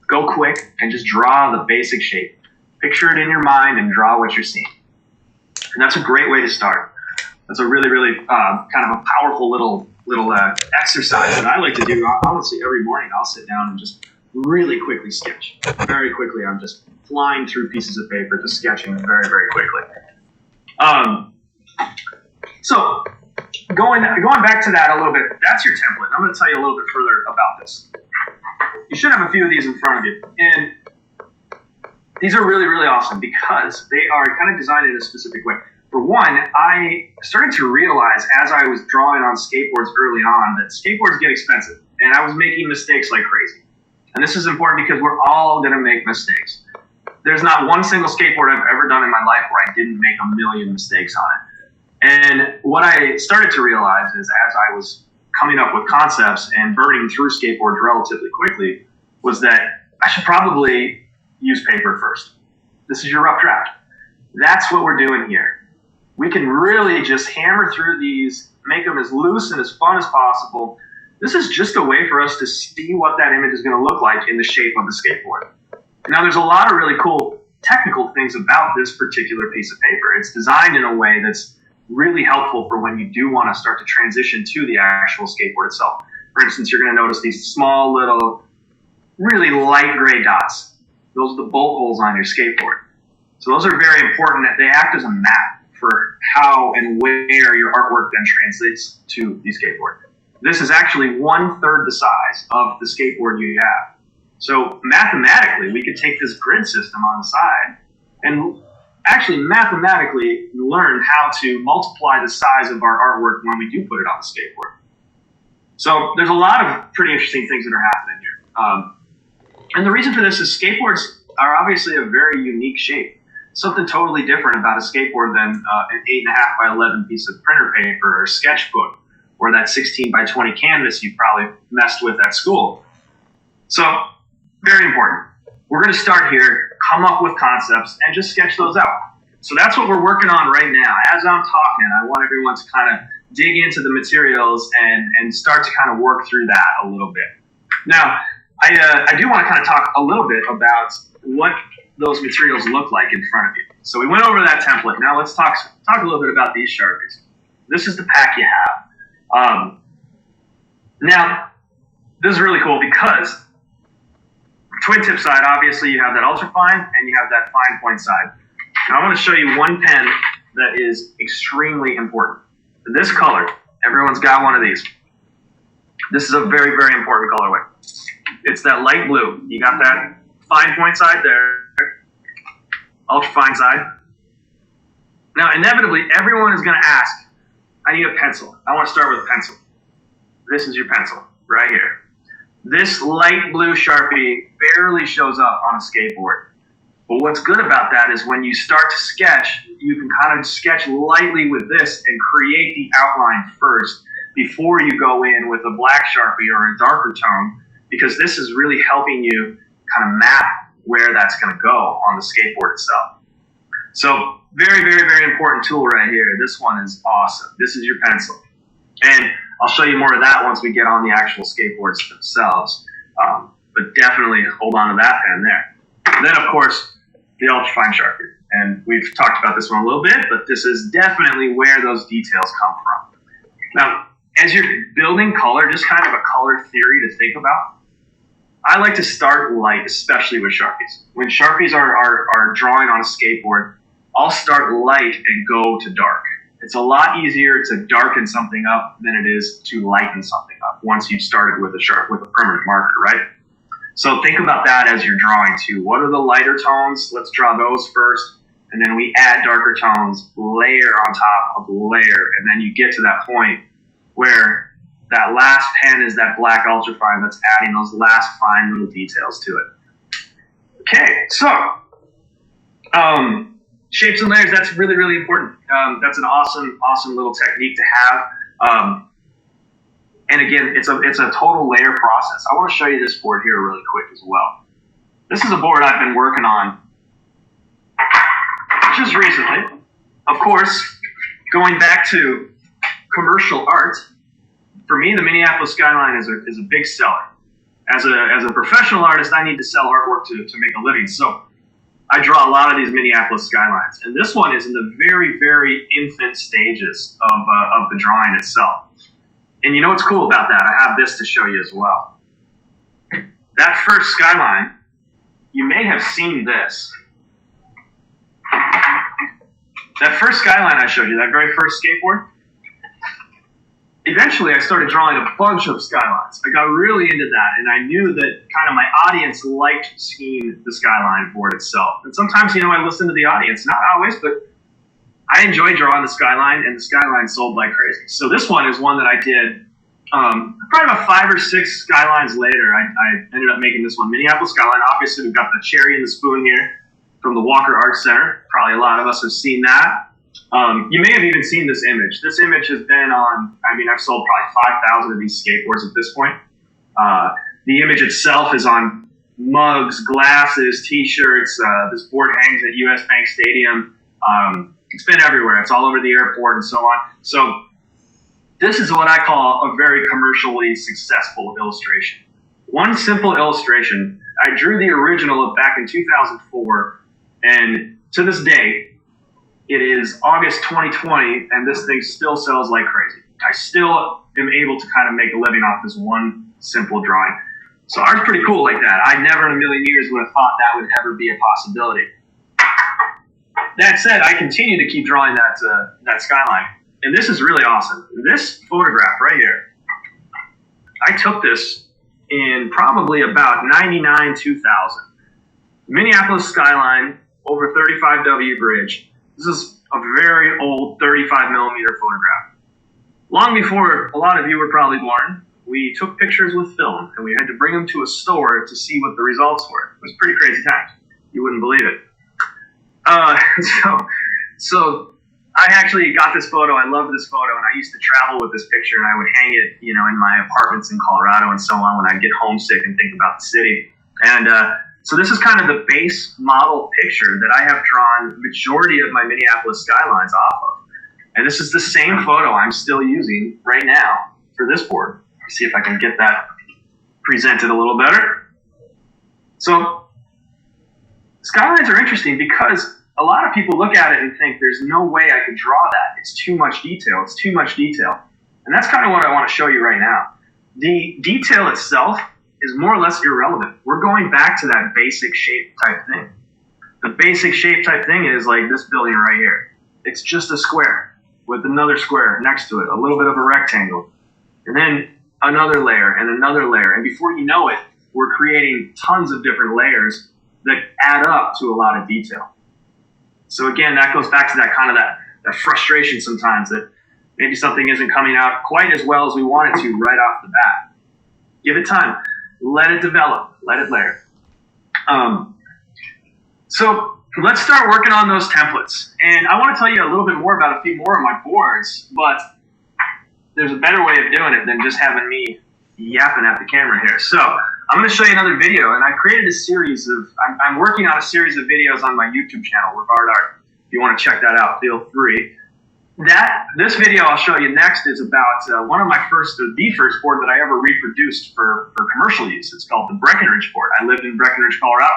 go quick, and just draw the basic shape. Picture it in your mind and draw what you're seeing. And that's a great way to start. That's a really, really kind of a powerful little exercise that I like to do. Honestly, every morning I'll sit down and just really quickly sketch. Very quickly, I'm just flying through pieces of paper, just sketching very, very quickly. So going back to that a little bit, that's your template. I'm going to tell you a little bit further about this. You should have a few of these in front of you. And these are really, really awesome because they are kind of designed in a specific way. For one, I started to realize as I was drawing on skateboards early on that skateboards get expensive. And I was making mistakes like crazy. And this is important because we're all going to make mistakes. There's not one single skateboard I've ever done in my life where I didn't make a million mistakes on it. And what I started to realize is as I was coming up with concepts and burning through skateboards relatively quickly was that I should probably use paper first. This is your rough draft. That's what we're doing here. We can really just hammer through these, make them as loose and as fun as possible. This is just a way for us to see what that image is going to look like in the shape of the skateboard. Now, there's a lot of really cool technical things about this particular piece of paper. It's designed in a way that's really helpful for when you do want to start to transition to the actual skateboard itself. For instance, you're going to notice these small little, really light gray dots. Those are the bolt holes on your skateboard. So those are very important. They act as a map for how and where your artwork then translates to the skateboard. This is actually 1/3 the size of the skateboard you have. So mathematically, we could take this grid system on the side and actually mathematically learn how to multiply the size of our artwork when we do put it on the skateboard. So there's a lot of pretty interesting things that are happening here. And the reason for this is skateboards are obviously a very unique shape. Something totally different about a skateboard than an 8.5 by 11 piece of printer paper or sketchbook or that 16 by 20 canvas you probably messed with at school. So, very important. We're going to start here, come up with concepts, and just sketch those out. So that's what we're working on right now. As I'm talking, I want everyone to kind of dig into the materials and start to kind of work through that a little bit. Now, I do want to kind of talk a little bit about what those materials look like in front of you. So we went over that template. Now let's talk a little bit about these Sharpies. This is the pack you have. Now, this is really cool because twin tip side, obviously you have that ultra fine and you have that fine point side. Now I want to show you one pen that is extremely important. This color, everyone's got one of these. This is a very, very important colorway. It's that light blue. You got that fine point side there, ultra fine side. Now, inevitably, everyone is going to ask, I need a pencil. I want to start with a pencil. This is your pencil right here. This light blue Sharpie barely shows up on a skateboard. But what's good about that is when you start to sketch, you can kind of sketch lightly with this and create the outline first. before you go in with a black Sharpie or a darker tone, because this is really helping you kind of map where that's going to go on the skateboard itself. So very, very, very important tool right here. This one is awesome. This is your pencil. And I'll show you more of that once we get on the actual skateboards themselves. But definitely hold on to that pen there. And then, of course, the ultrafine Sharpie. And we've talked about this one a little bit, but this is definitely where those details come from. Now, as you're building color, just kind of a color theory to think about, I like to start light, especially with Sharpies. When Sharpies are drawing on a skateboard, I'll start light and go to dark. It's a lot easier to darken something up than it is to lighten something up once you've started with a permanent marker, right? So think about that as you're drawing too. What are the lighter tones? Let's draw those first. And then we add darker tones, layer on top of layer. And then you get to that point where that last pen is that black ultrafine that's adding those last fine little details to it. Okay, so shapes and layers, that's really, really important. That's an awesome, awesome little technique to have. And again, it's a total layer process. I want to show you this board here really quick as well. This is a board I've been working on just recently. Of course, going back to commercial art, for me, the Minneapolis skyline is a big seller. As a professional artist, I need to sell artwork to make a living. So I draw a lot of these Minneapolis skylines. And this one is in the very, very infant stages of the drawing itself. And you know what's cool about that? I have this to show you as well. That first skyline, you may have seen this. That first skyline I showed you, that very first skateboard, eventually I started drawing a bunch of skylines. I got really into that, and I knew that kind of my audience liked seeing the skyline board itself. And sometimes, I listen to the audience, not always, but I enjoy drawing the skyline, and the skyline sold like crazy. So this one is one that I did probably about 5 or 6 skylines later. I ended up making this one, Minneapolis skyline. Obviously, we've got the cherry and the spoon here from the Walker Art Center. Probably a lot of us have seen that. You may have even seen this image. This image has been on, I've sold probably 5,000 of these skateboards at this point. The image itself is on mugs, glasses, t-shirts. This board hangs at US Bank Stadium. It's been everywhere. It's all over the airport and so on. So this is what I call a very commercially successful illustration. One simple illustration. I drew the original back in 2004, and to this day, it is August 2020, and this thing still sells like crazy. I still am able to kind of make a living off this one simple drawing. So art's pretty cool like that. I never in a million years would have thought that would ever be a possibility. That said, I continue to keep drawing that skyline. And this is really awesome. This photograph right here, I took this in probably about 99, 2000. Minneapolis skyline over 35W bridge. This is a very old 35 millimeter photograph. Long before a lot of you were probably born, we took pictures with film, and we had to bring them to a store to see what the results were. It was pretty crazy times. You wouldn't believe it. So I actually got this photo. I love this photo, and I used to travel with this picture, and I would hang it, in my apartments in Colorado and so on when I'd get homesick and think about the city. And so this is kind of the base model picture that I have drawn the majority of my Minneapolis skylines off of. And this is the same photo I'm still using right now for this board. Let's see if I can get that presented a little better. So skylines are interesting because a lot of people look at it and think there's no way I could draw that. It's too much detail. It's too much detail. And that's kind of what I want to show you right now. The detail itself is more or less irrelevant. We're going back to that basic shape type thing. The basic shape type thing is like this building right here. It's just a square with another square next to it, a little bit of a rectangle, and then another layer and another layer. And before you know it, we're creating tons of different layers that add up to a lot of detail. So again, that goes back to that kind of that frustration sometimes that maybe something isn't coming out quite as well as we want it to right off the bat. Give it time. Let it develop. Let it layer. So let's start working on those templates. And I want to tell you a little bit more about a few more of my boards, but there's a better way of doing it than just having me yapping at the camera here. So I'm going to show you another video, and I created a series of, I'm working on a series of videos on my YouTube channel, Rad Art. If you want to check that out, feel free. This video I'll show you next is about one of my the first board that I ever reproduced for commercial use. It's called the Breckenridge board. I lived in Breckenridge, Colorado.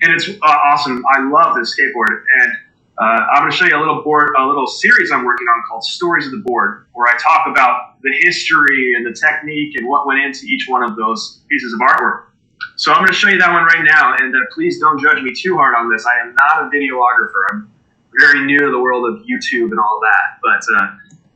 And it's awesome. I love this skateboard. And I'm going to show you a little series I'm working on called Stories of the Board, where I talk about the history and the technique and what went into each one of those pieces of artwork. So I'm going to show you that one right now, and please don't judge me too hard on this. I am not a videographer. I'm very new to the world of YouTube and all that. But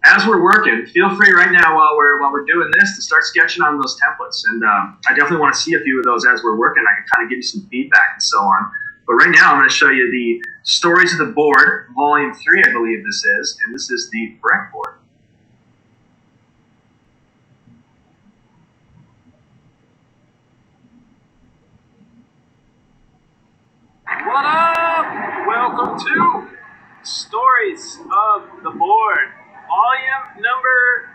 as we're working, feel free right now while we're doing this to start sketching on those templates. And I definitely want to see a few of those as we're working. I can kind of give you some feedback and so on. But right now I'm going to show you the Stories of the Board, Volume 3, I believe this is. And this is the Breck board. What up? Welcome to Stories of the Board, volume number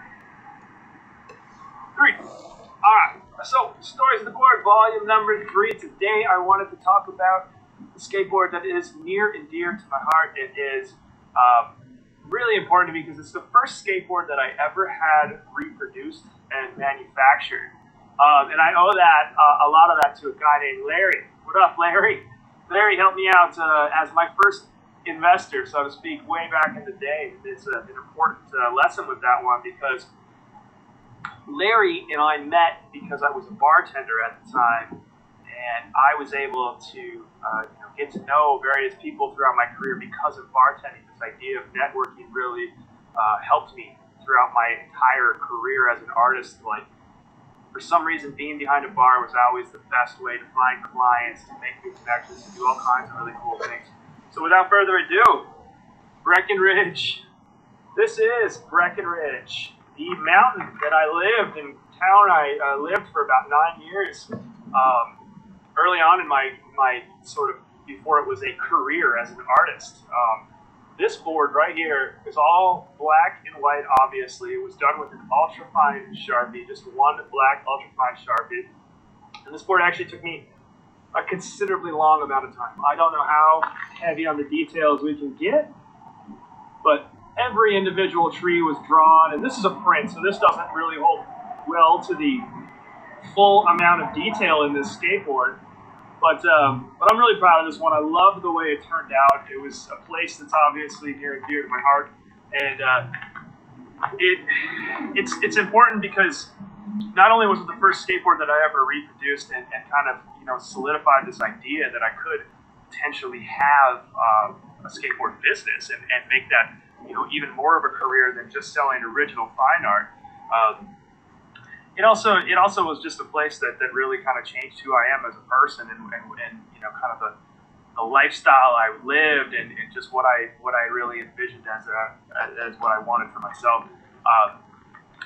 3. Alright, so Stories of the Board, volume number 3. Today I wanted to talk about a skateboard that is near and dear to my heart. It is really important to me because it's the first skateboard that I ever had reproduced and manufactured. And I owe that a lot of that to a guy named Larry. What up, Larry? Larry helped me out as my first investor, so to speak, way back in the day. It's an important lesson with that one because Larry and I met because I was a bartender at the time, and I was able to get to know various people throughout my career because of bartending. This idea of networking really helped me throughout my entire career as an artist. Like, for some reason, being behind a bar was always the best way to find clients, to make new connections, to do all kinds of really cool things. So without further ado, Breckenridge. This is Breckenridge, the mountain that I lived in town. I lived for about 9 years. Early on in my sort of, before it was a career as an artist. This board right here is all black and white, obviously. It was done with an ultra-fine Sharpie, just one black ultra-fine Sharpie. And this board actually took me a considerably long amount of time. I don't know how heavy on the details we can get, but every individual tree was drawn, and this is a print, so this doesn't really hold well to the full amount of detail in this skateboard. But I'm really proud of this one. I love the way it turned out. It was a place that's obviously near and dear to my heart, and it's important because not only was it the first skateboard that I ever reproduced and kind of solidified this idea that I could potentially have a skateboard business and make that even more of a career than just selling original fine art. It also was just a place that really kind of changed who I am as a person and kind of the lifestyle I lived and just what I really envisioned as what I wanted for myself.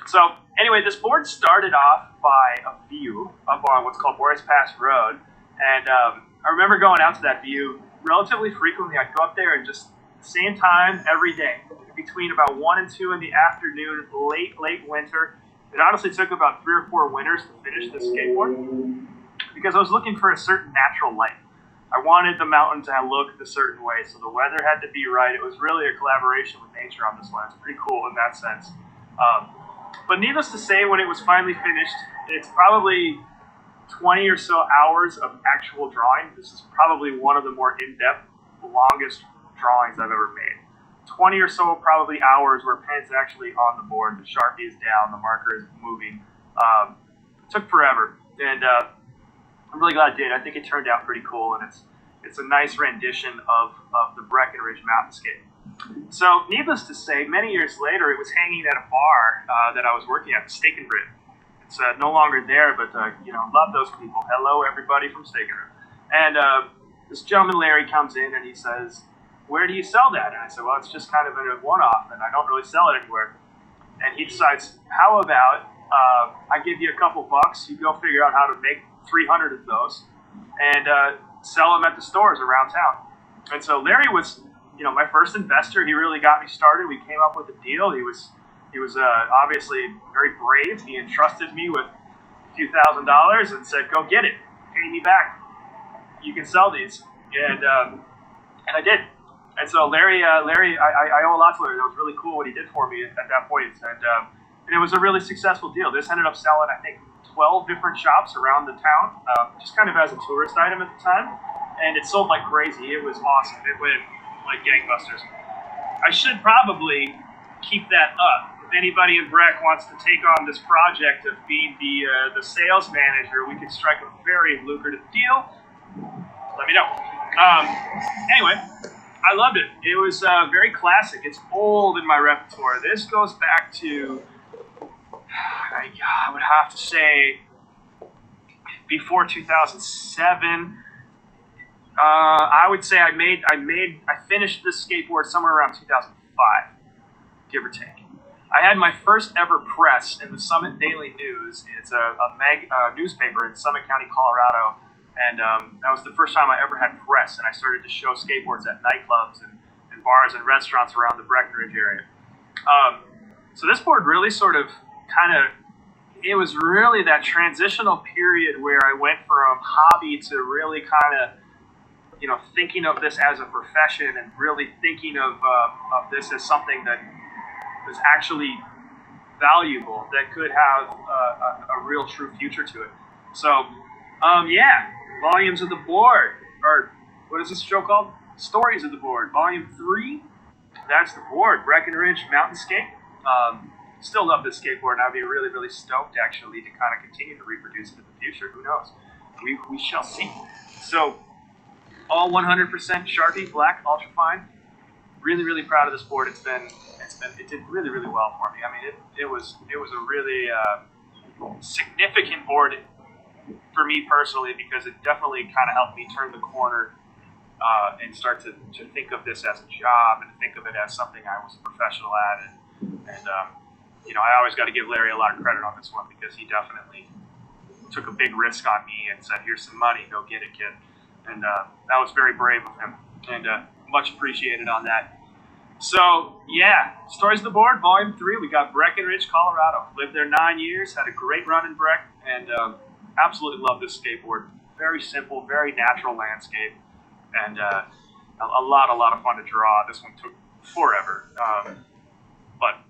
So anyway, this board started off by a view up on what's called Boris Pass Road, and I remember going out to that view relatively frequently. I'd go up there and just the same time every day, between about 1 and 2 in the afternoon, late winter. It honestly took about 3 or 4 winters to finish this skateboard because I was looking for a certain natural light. I wanted the mountain to look a certain way, so the weather had to be right. It was really a collaboration with nature on this one. It's pretty cool in that sense. But needless to say, when it was finally finished, it's probably 20 or so hours of actual drawing. This is probably one of the more in-depth, longest drawings I've ever made. 20 or so probably hours where pen's actually on the board, the Sharpie is down, the marker is moving. It took forever, and I'm really glad it did. I think it turned out pretty cool, and it's a nice rendition of the Breckenridge mountainscape. So needless to say, many years later, it was hanging at a bar that I was working at, Steak and Rib. It's no longer there, but love those people. Hello, everybody from Steak and Rib. And this gentleman, Larry, comes in and he says, "Where do you sell that?" And I said, "Well, it's just kind of a one-off, and I don't really sell it anywhere." And he decides, "How about I give you a couple bucks, you go figure out how to make 300 of those, and sell them at the stores around town." And so Larry was, my first investor. He really got me started. We came up with a deal. He was He was obviously very brave. He entrusted me with a few $1,000s and said, "Go get it. Pay me back. You can sell these." And I did. And so Larry, I owe a lot to Larry. That was really cool what he did for me at that point. And it was a really successful deal. This ended up selling, I think, 12 different shops around the town, just kind of as a tourist item at the time. And it sold like crazy. It was awesome. It went like gangbusters. I should probably keep that up. If anybody in Breck wants to take on this project of being the sales manager, we could strike a very lucrative deal. Let me know. Anyway, I loved it. It was very classic. It's old in my repertoire. This goes back to, I would have to say, before 2007. I would say I finished this skateboard somewhere around 2005, give or take. I had my first ever press in the Summit Daily News. It's a newspaper in Summit County, Colorado. And that was the first time I ever had press, and I started to show skateboards at nightclubs and bars and restaurants around the Breckenridge area. So this board really sort of it was really that transitional period where I went from hobby to really kind of, thinking of this as a profession and really thinking of this as something that was actually valuable, that could have a real true future to it. So, Volumes of the Board, or what is this show called? Stories of the Board, Volume 3. That's the board, Breckenridge Mountainscape. Still love this skateboard, and I'd be really, really stoked actually to kind of continue to reproduce it in the future. Who knows? We shall see. So, all 100% Sharpie black ultrafine. Really, really proud of this board. It did really, really well for me. I mean, it was a really significant board for me personally, because it definitely kind of helped me turn the corner and start to think of this as a job and think of it as something I was a professional at. And I always got to give Larry a lot of credit on this one, because he definitely took a big risk on me and said, "Here's some money, go get it, kid." And that was very brave of him, and much appreciated on that. So, Stories of the Board, Volume 3. We got Breckenridge, Colorado. Lived there 9 years, had a great run in Breck, and absolutely love this skateboard. Very simple, very natural landscape, and a lot of fun to draw. This one took forever, but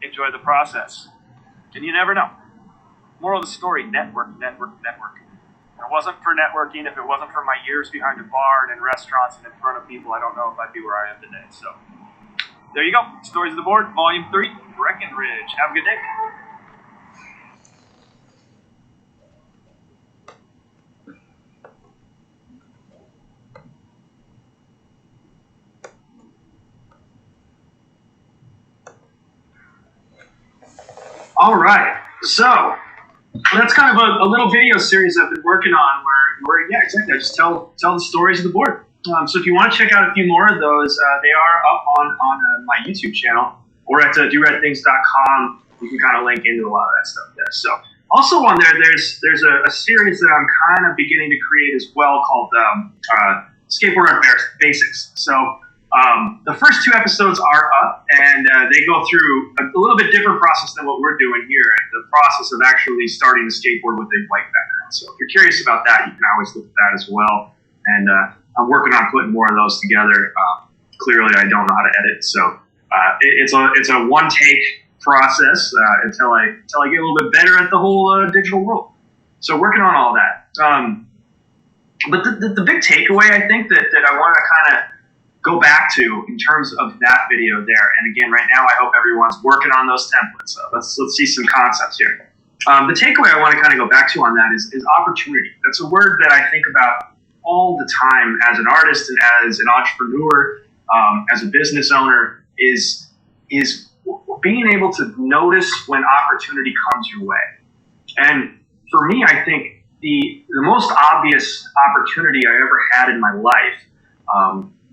enjoy the process. And you never know. Moral of the story, network. If it wasn't for networking, if it wasn't for my years behind a bar and in restaurants and in front of people, I don't know if I'd be where I am today. So, there you go. Stories of the Board, Volume 3, Breckenridge. Have a good day. All right, so that's kind of a little video series I've been working on where I just tell the stories of the board. So if you want to check out a few more of those, they are up on my YouTube channel, or at doradthings.com. You can kind of link into a lot of that stuff there. So also on there's a series that I'm kind of beginning to create as well called Skateboard Art Basics. So the first 2 episodes are up, and they go through a little bit different process than what we're doing here, the process of actually starting to skateboard with a white background. So if you're curious about that, you can always look at that as well. And I'm working on putting more of those together. Clearly, I don't know how to edit, so it's a one-take process until I get a little bit better at the whole digital world. So working on all that. But the big takeaway, I think, that I want to kind of go back to in terms of that video there. And again, right now, I hope everyone's working on those templates. So let's see some concepts here. The takeaway I want to kind of go back to on that is opportunity. That's a word that I think about all the time as an artist and as an entrepreneur, as a business owner, is being able to notice when opportunity comes your way. And for me, I think the most obvious opportunity I ever had in my life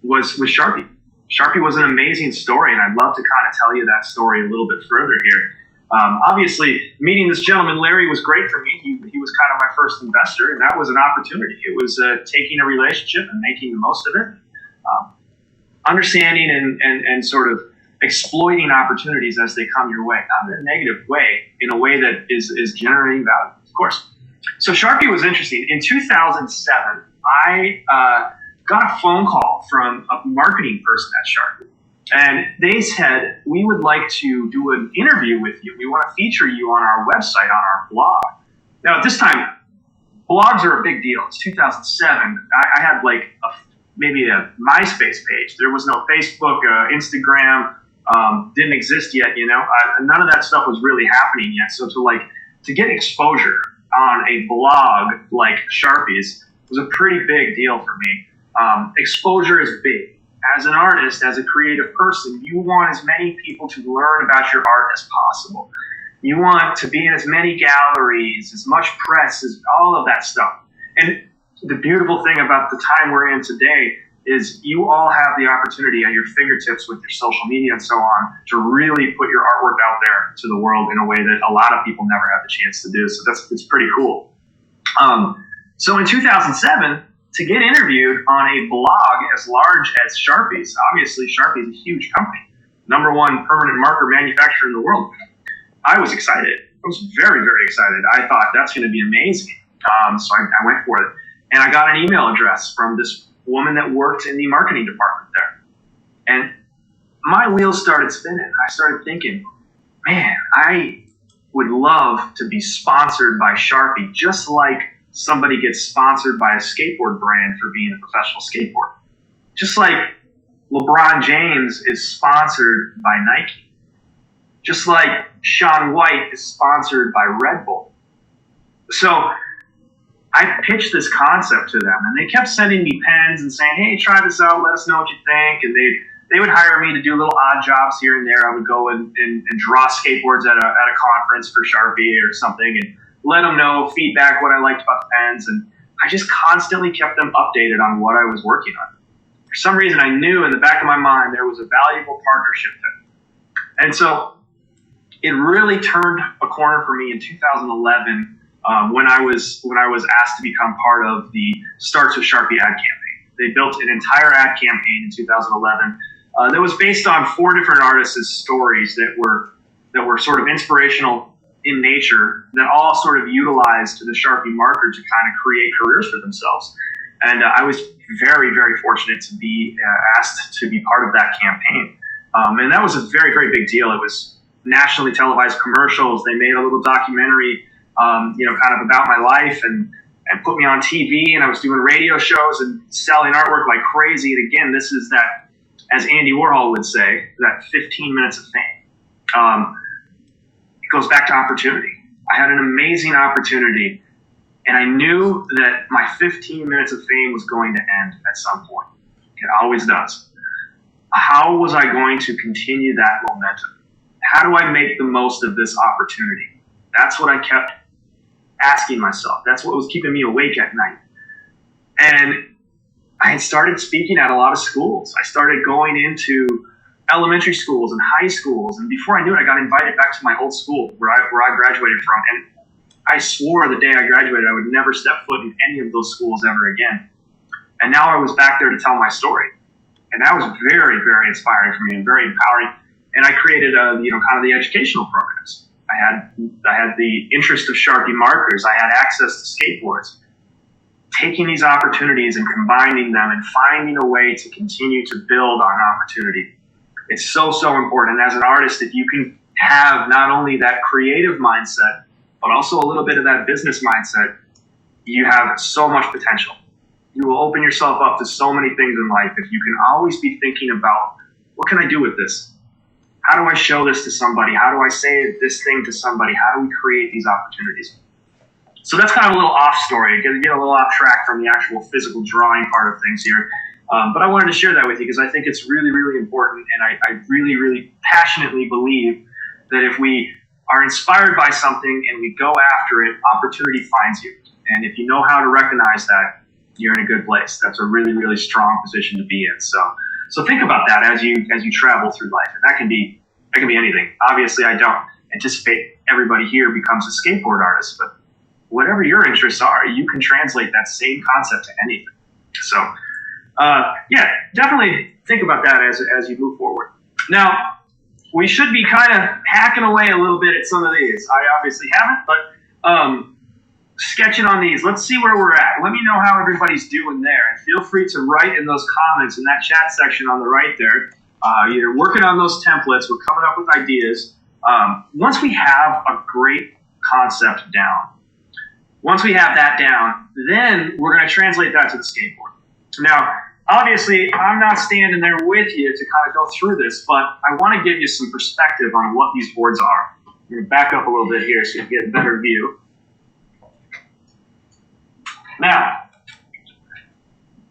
was Sharpie. Sharpie was an amazing story, and I'd love to kind of tell you that story a little bit further here. Obviously, meeting this gentleman, Larry, was great for me. He was kind of my first investor, and that was an opportunity. It was taking a relationship and making the most of it, understanding and sort of exploiting opportunities as they come your way, not in a negative way, in a way that is generating value, of course. So Sharpie was interesting. In 2007, I got a phone call from a marketing person at Sharpie. And they said, we would like to do an interview with you. We want to feature you on our website, on our blog. Now, at this time, blogs are a big deal. It's 2007. I had like maybe a MySpace page. There was no Facebook, Instagram, didn't exist yet, you know. None of that stuff was really happening yet. So to get exposure on a blog like Sharpie's was a pretty big deal for me. Exposure is big. As an artist, as a creative person, you want as many people to learn about your art as possible. You want to be in as many galleries, as much press, as all of that stuff. And the beautiful thing about the time we're in today is you all have the opportunity at your fingertips with your social media and so on to really put your artwork out there to the world in a way that a lot of people never had the chance to do. So it's pretty cool. So in 2007, to get interviewed on a blog as large as Sharpie's, obviously Sharpie's a huge company, #1 permanent marker manufacturer in the world. I was excited. I was very, very excited. I thought that's going to be amazing. So I went for it. And I got an email address from this woman that worked in the marketing department there. And my wheels started spinning. I started thinking, man, I would love to be sponsored by Sharpie, just like somebody gets sponsored by a skateboard brand for being a professional skateboarder. Just like LeBron James is sponsored by Nike. Just like Shaun White is sponsored by Red Bull. So I pitched this concept to them, and they kept sending me pens and saying, hey, try this out, let us know what you think. And they would hire me to do little odd jobs here and there. I would go and draw skateboards at a conference for Sharpie or something, and let them know feedback, what I liked about the pens. And I just constantly kept them updated on what I was working on. For some reason, I knew in the back of my mind there was a valuable partnership there. And so it really turned a corner for me in 2011 when I was asked to become part of the Starts with Sharpie ad campaign. They built an entire ad campaign in 2011 that was based on 4 different artists' stories that were sort of inspirational in nature, that all sort of utilized the Sharpie marker to kind of create careers for themselves. And I was very, very fortunate to be asked to be part of that campaign. And that was a very, very big deal. It was nationally televised commercials. They made a little documentary, kind of about my life and put me on TV, and I was doing radio shows and selling artwork like crazy. And again, this is that, as Andy Warhol would say, that 15 minutes of fame. It goes back to opportunity. I had an amazing opportunity, and I knew that my 15 minutes of fame was going to end at some point. It always does. How was I going to continue that momentum? How do I make the most of this opportunity? That's what I kept asking myself. That's what was keeping me awake at night. And I had started speaking at a lot of schools. I started going into elementary schools and high schools, and before I knew it, I got invited back to my old school where I graduated from. And I swore the day I graduated I would never step foot in any of those schools ever again. And now I was back there to tell my story, and that was very, very inspiring for me and very empowering. And I created kind of the educational programs. I had the interest of Sharpie markers. I had access to skateboards. Taking these opportunities and combining them and finding a way to continue to build on opportunity. It's so, so important. And as an artist, if you can have not only that creative mindset, but also a little bit of that business mindset, you have so much potential. You will open yourself up to so many things in life if you can always be thinking about, what can I do with this? How do I show this to somebody? How do I say this thing to somebody? How do we create these opportunities? So that's kind of a little off story. Get a little off track from the actual physical drawing part of things here. But I wanted to share that with you because I think it's really, really important. And I really, really passionately believe that if we are inspired by something and we go after it, opportunity finds you. And if you know how to recognize that, you're in a good place. That's a really, really strong position to be in. So think about that as you travel through life. And that can be anything. Obviously, I don't anticipate everybody here becomes a skateboard artist, but whatever your interests are, you can translate that same concept to anything. So, definitely think about that as you move forward. Now, we should be kind of hacking away a little bit at some of these. I obviously haven't, but sketching on these. Let's see where we're at. Let me know how everybody's doing there. And feel free to write in those comments in that chat section on the right there. You're working on those templates. We're coming up with ideas. Once we have a great concept down, once we have that down, then we're going to translate that to the skateboard. Now, obviously, I'm not standing there with you to kind of go through this, but I want to give you some perspective on what these boards are. I'm going to back up a little bit here so you get a better view. Now,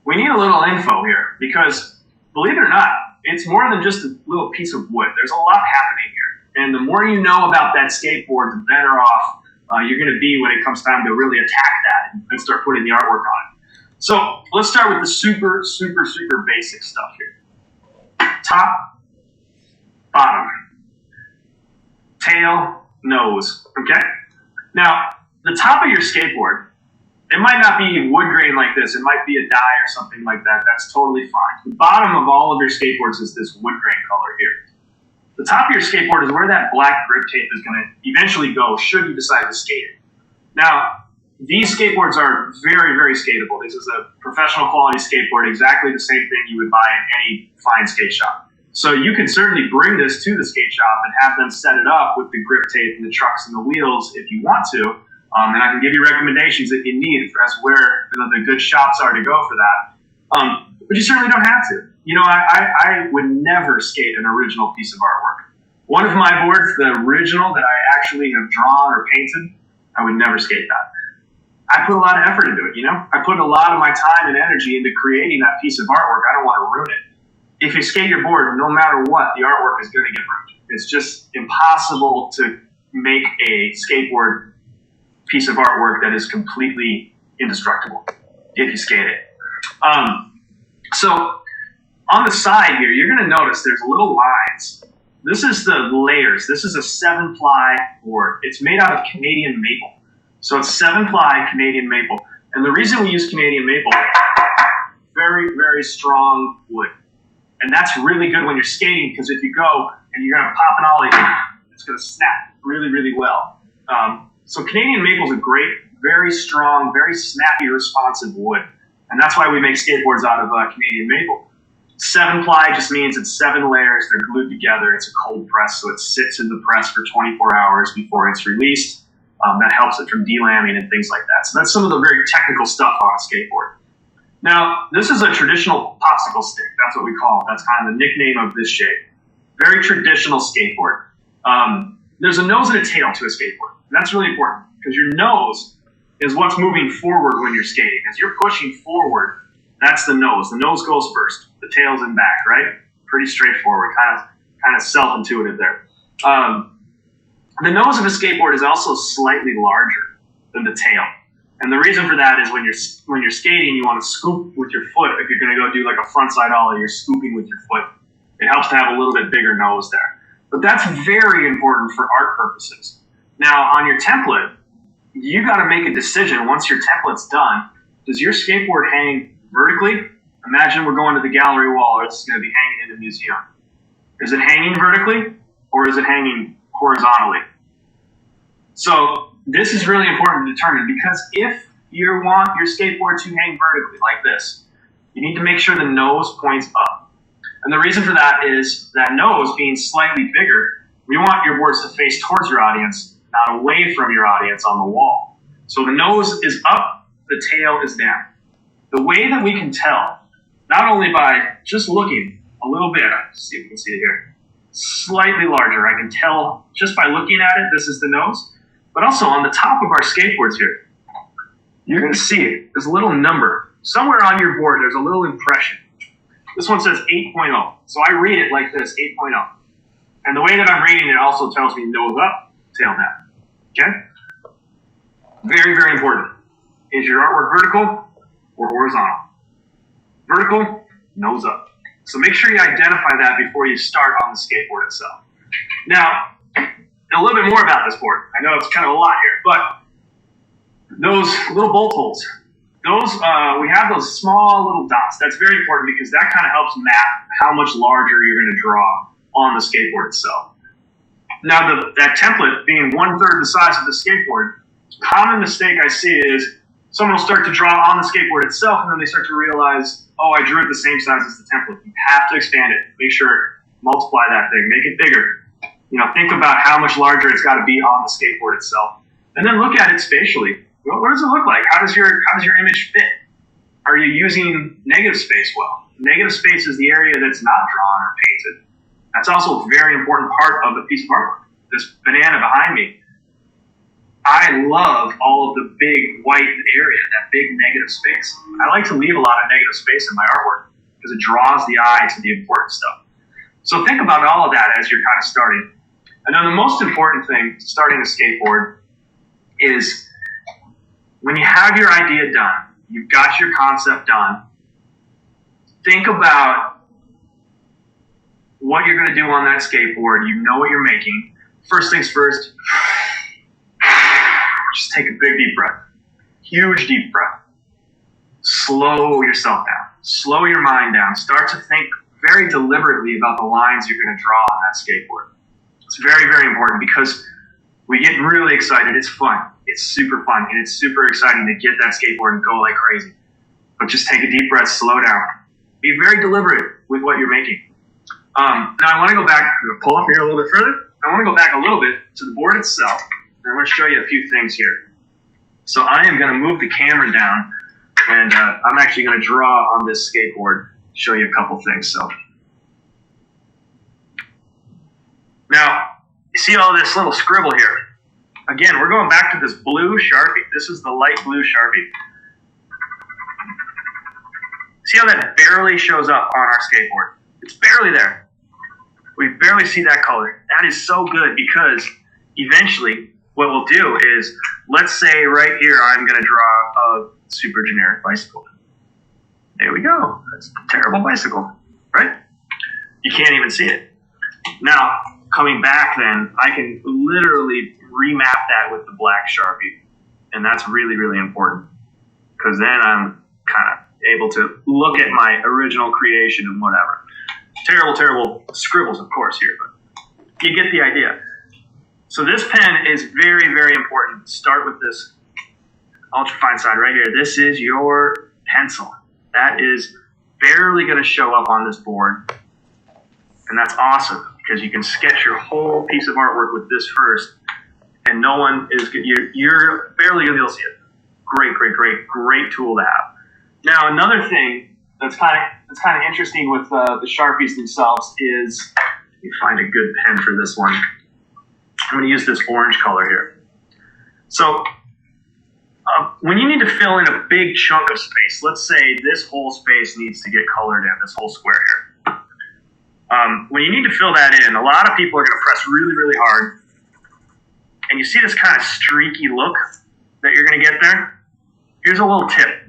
we need a little info here because, believe it or not, it's more than just a little piece of wood. There's a lot happening here. And the more you know about that skateboard, the better off you're going to be when it comes time to really attack that and start putting the artwork on it. So let's start with the super, super, super basic stuff here. Top, bottom, tail, nose, okay? Now, the top of your skateboard, it might not be wood grain like this. It might be a dye or something like that. That's totally fine. The bottom of all of your skateboards is this wood grain color here. The top of your skateboard is where that black grip tape is going to eventually go should you decide to skate it. Now, these skateboards are very, very skatable. This is a professional quality skateboard, exactly the same thing you would buy in any fine skate shop. So you can certainly bring this to the skate shop and have them set it up with the grip tape and the trucks and the wheels if you want to. And I can give you recommendations if you need as where the good shops are to go for that. But you certainly don't have to. You know, I would never skate an original piece of artwork. One of my boards, the original that I actually have drawn or painted, I would never skate that. I put a lot of effort into it, you know? I put a lot of my time and energy into creating that piece of artwork. I don't want to ruin it. If you skate your board, no matter what, the artwork is going to get ruined. It's just impossible to make a skateboard piece of artwork that is completely indestructible if you skate it. So on the side here, you're going to notice there's little lines. This is the layers. This is a 7-ply board. It's made out of Canadian maple. So it's 7-ply Canadian maple. And the reason we use Canadian maple, very, very strong wood. And that's really good when you're skating because if you go and you're going to pop an ollie, it's going to snap really, really well. So Canadian maple is a great, very strong, very snappy, responsive wood. And that's why we make skateboards out of Canadian maple. 7-ply just means it's 7 layers. They're glued together. It's a cold press, so it sits in the press for 24 hours before it's released. That helps it from delamming and things like that. So that's some of the very technical stuff on a skateboard. Now, this is a traditional popsicle stick. That's what we call it. That's kind of the nickname of this shape. Very traditional skateboard. There's a nose and a tail to a skateboard. And that's really important because your nose is what's moving forward when you're skating. As you're pushing forward, that's the nose. The nose goes first. The tail's in back, right? Pretty straightforward. Kind of self-intuitive there. The nose of a skateboard is also slightly larger than the tail. And the reason for that is when you're skating, you want to scoop with your foot. If you're going to go do like a frontside ollie, you're scooping with your foot. It helps to have a little bit bigger nose there. But that's very important for art purposes. Now, on your template, you got to make a decision once your template's done. Does your skateboard hang vertically? Imagine we're going to the gallery wall, or it's going to be hanging in a museum. Is it hanging vertically, or is it hanging horizontally? So this is really important to determine because if you want your skateboard to hang vertically like this, you need to make sure the nose points up. And the reason for that is that nose being slightly bigger, we want your boards to face towards your audience, not away from your audience on the wall. So the nose is up, the tail is down. The way that we can tell, not only by just looking a little bit, let's see if we can see it here, slightly larger. I can tell just by looking at it, this is the nose. But also on the top of our skateboards here, you're going to see it. There's a little number. Somewhere on your board, there's a little impression. This one says 8.0. So I read it like this, 8.0. And the way that I'm reading it also tells me nose up, tail down. Okay? Very, very important. Is your artwork vertical or horizontal? Vertical, nose up. So make sure you identify that before you start on the skateboard itself. Now, a little bit more about this board. I know it's kind of a lot here, but those little bolt holes, we have those small little dots. That's very important because that kind of helps map how much larger you're going to draw on the skateboard itself. Now, that template being 1/3 the size of the skateboard, common mistake I see is someone will start to draw on the skateboard itself, and then they start to realize, oh, I drew it the same size as the template. You have to expand it. Make sure, multiply that thing, make it bigger. Think about how much larger it's got to be on the skateboard itself, and then look at it spatially. Well, what does it look like? How does your image fit? Are you using negative space well? Negative space is the area that's not drawn or painted. That's also a very important part of the piece of artwork. This banana behind me, I love all of the big white area, that big negative space. I like to leave a lot of negative space in my artwork because it draws the eye to the important stuff. So think about all of that as you're kind of starting. And then the most important thing starting a skateboard is when you have your idea done, you've got your concept done, think about what you're going to do on that skateboard. You know what you're making. First things first, just take a big deep breath. Huge deep breath. Slow yourself down. Slow your mind down. Start to think very deliberately about the lines you're going to draw on that skateboard. It's very, very important because we get really excited. It's fun. It's super fun. And it's super exciting to get that skateboard and go like crazy. But just take a deep breath, slow down. Be very deliberate with what you're making. Now I want to go back, I'm going to pull up here a little bit further. I want to go back a little bit to the board itself. And I want to show you a few things here. So I am going to move the camera down, and I'm actually going to draw on this skateboard, show you a couple things. So now, you see all this little scribble here. Again, we're going back to this blue Sharpie. This is the light blue Sharpie. See how that barely shows up on our skateboard? It's barely there. We barely see that color. That is so good because eventually what we'll do is, let's say right here I'm going to draw a super generic bicycle. There we go. That's a terrible bicycle, right? You can't even see it. Now, coming back then, I can literally remap that with the black Sharpie. And that's really, really important because then I'm kind of able to look at my original creation and whatever. Terrible, terrible scribbles, of course, here, but you get the idea. So this pen is very, very important. Start with this ultrafine side right here. This is your pencil. That is barely going to show up on this board. And that's awesome because you can sketch your whole piece of artwork with this first, and no one is, you're barely going to be able to see it. Great, great, great, great tool to have. Now, another thing that's kind of interesting with the Sharpies themselves is, let me find a good pen for this one. I'm going to use this orange color here. So when you need to fill in a big chunk of space, let's say this whole space needs to get colored in, this whole square here. When you need to fill that in, a lot of people are going to press really, really hard. And you see this kind of streaky look that you're going to get there? Here's a little tip.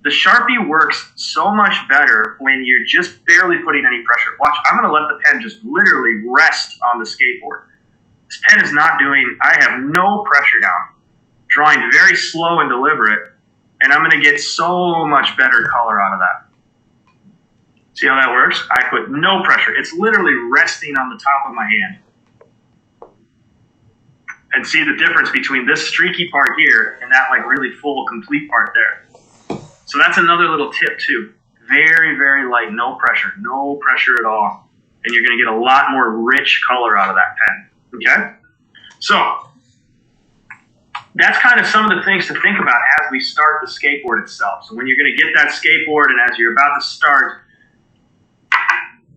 The Sharpie works so much better when you're just barely putting any pressure. Watch, I'm going to let the pen just literally rest on the skateboard. This pen is not doing, I have no pressure down. Drawing very slow and deliberate, and I'm going to get so much better color out of that. See how that works? I put no pressure. It's literally resting on the top of my hand. And see the difference between this streaky part here and that like really full, complete part there. So that's another little tip too. Very, very light, no pressure at all. And you're going to get a lot more rich color out of that pen. Okay? So that's kind of some of the things to think about as we start the skateboard itself. So when you're going to get that skateboard and as you're about to start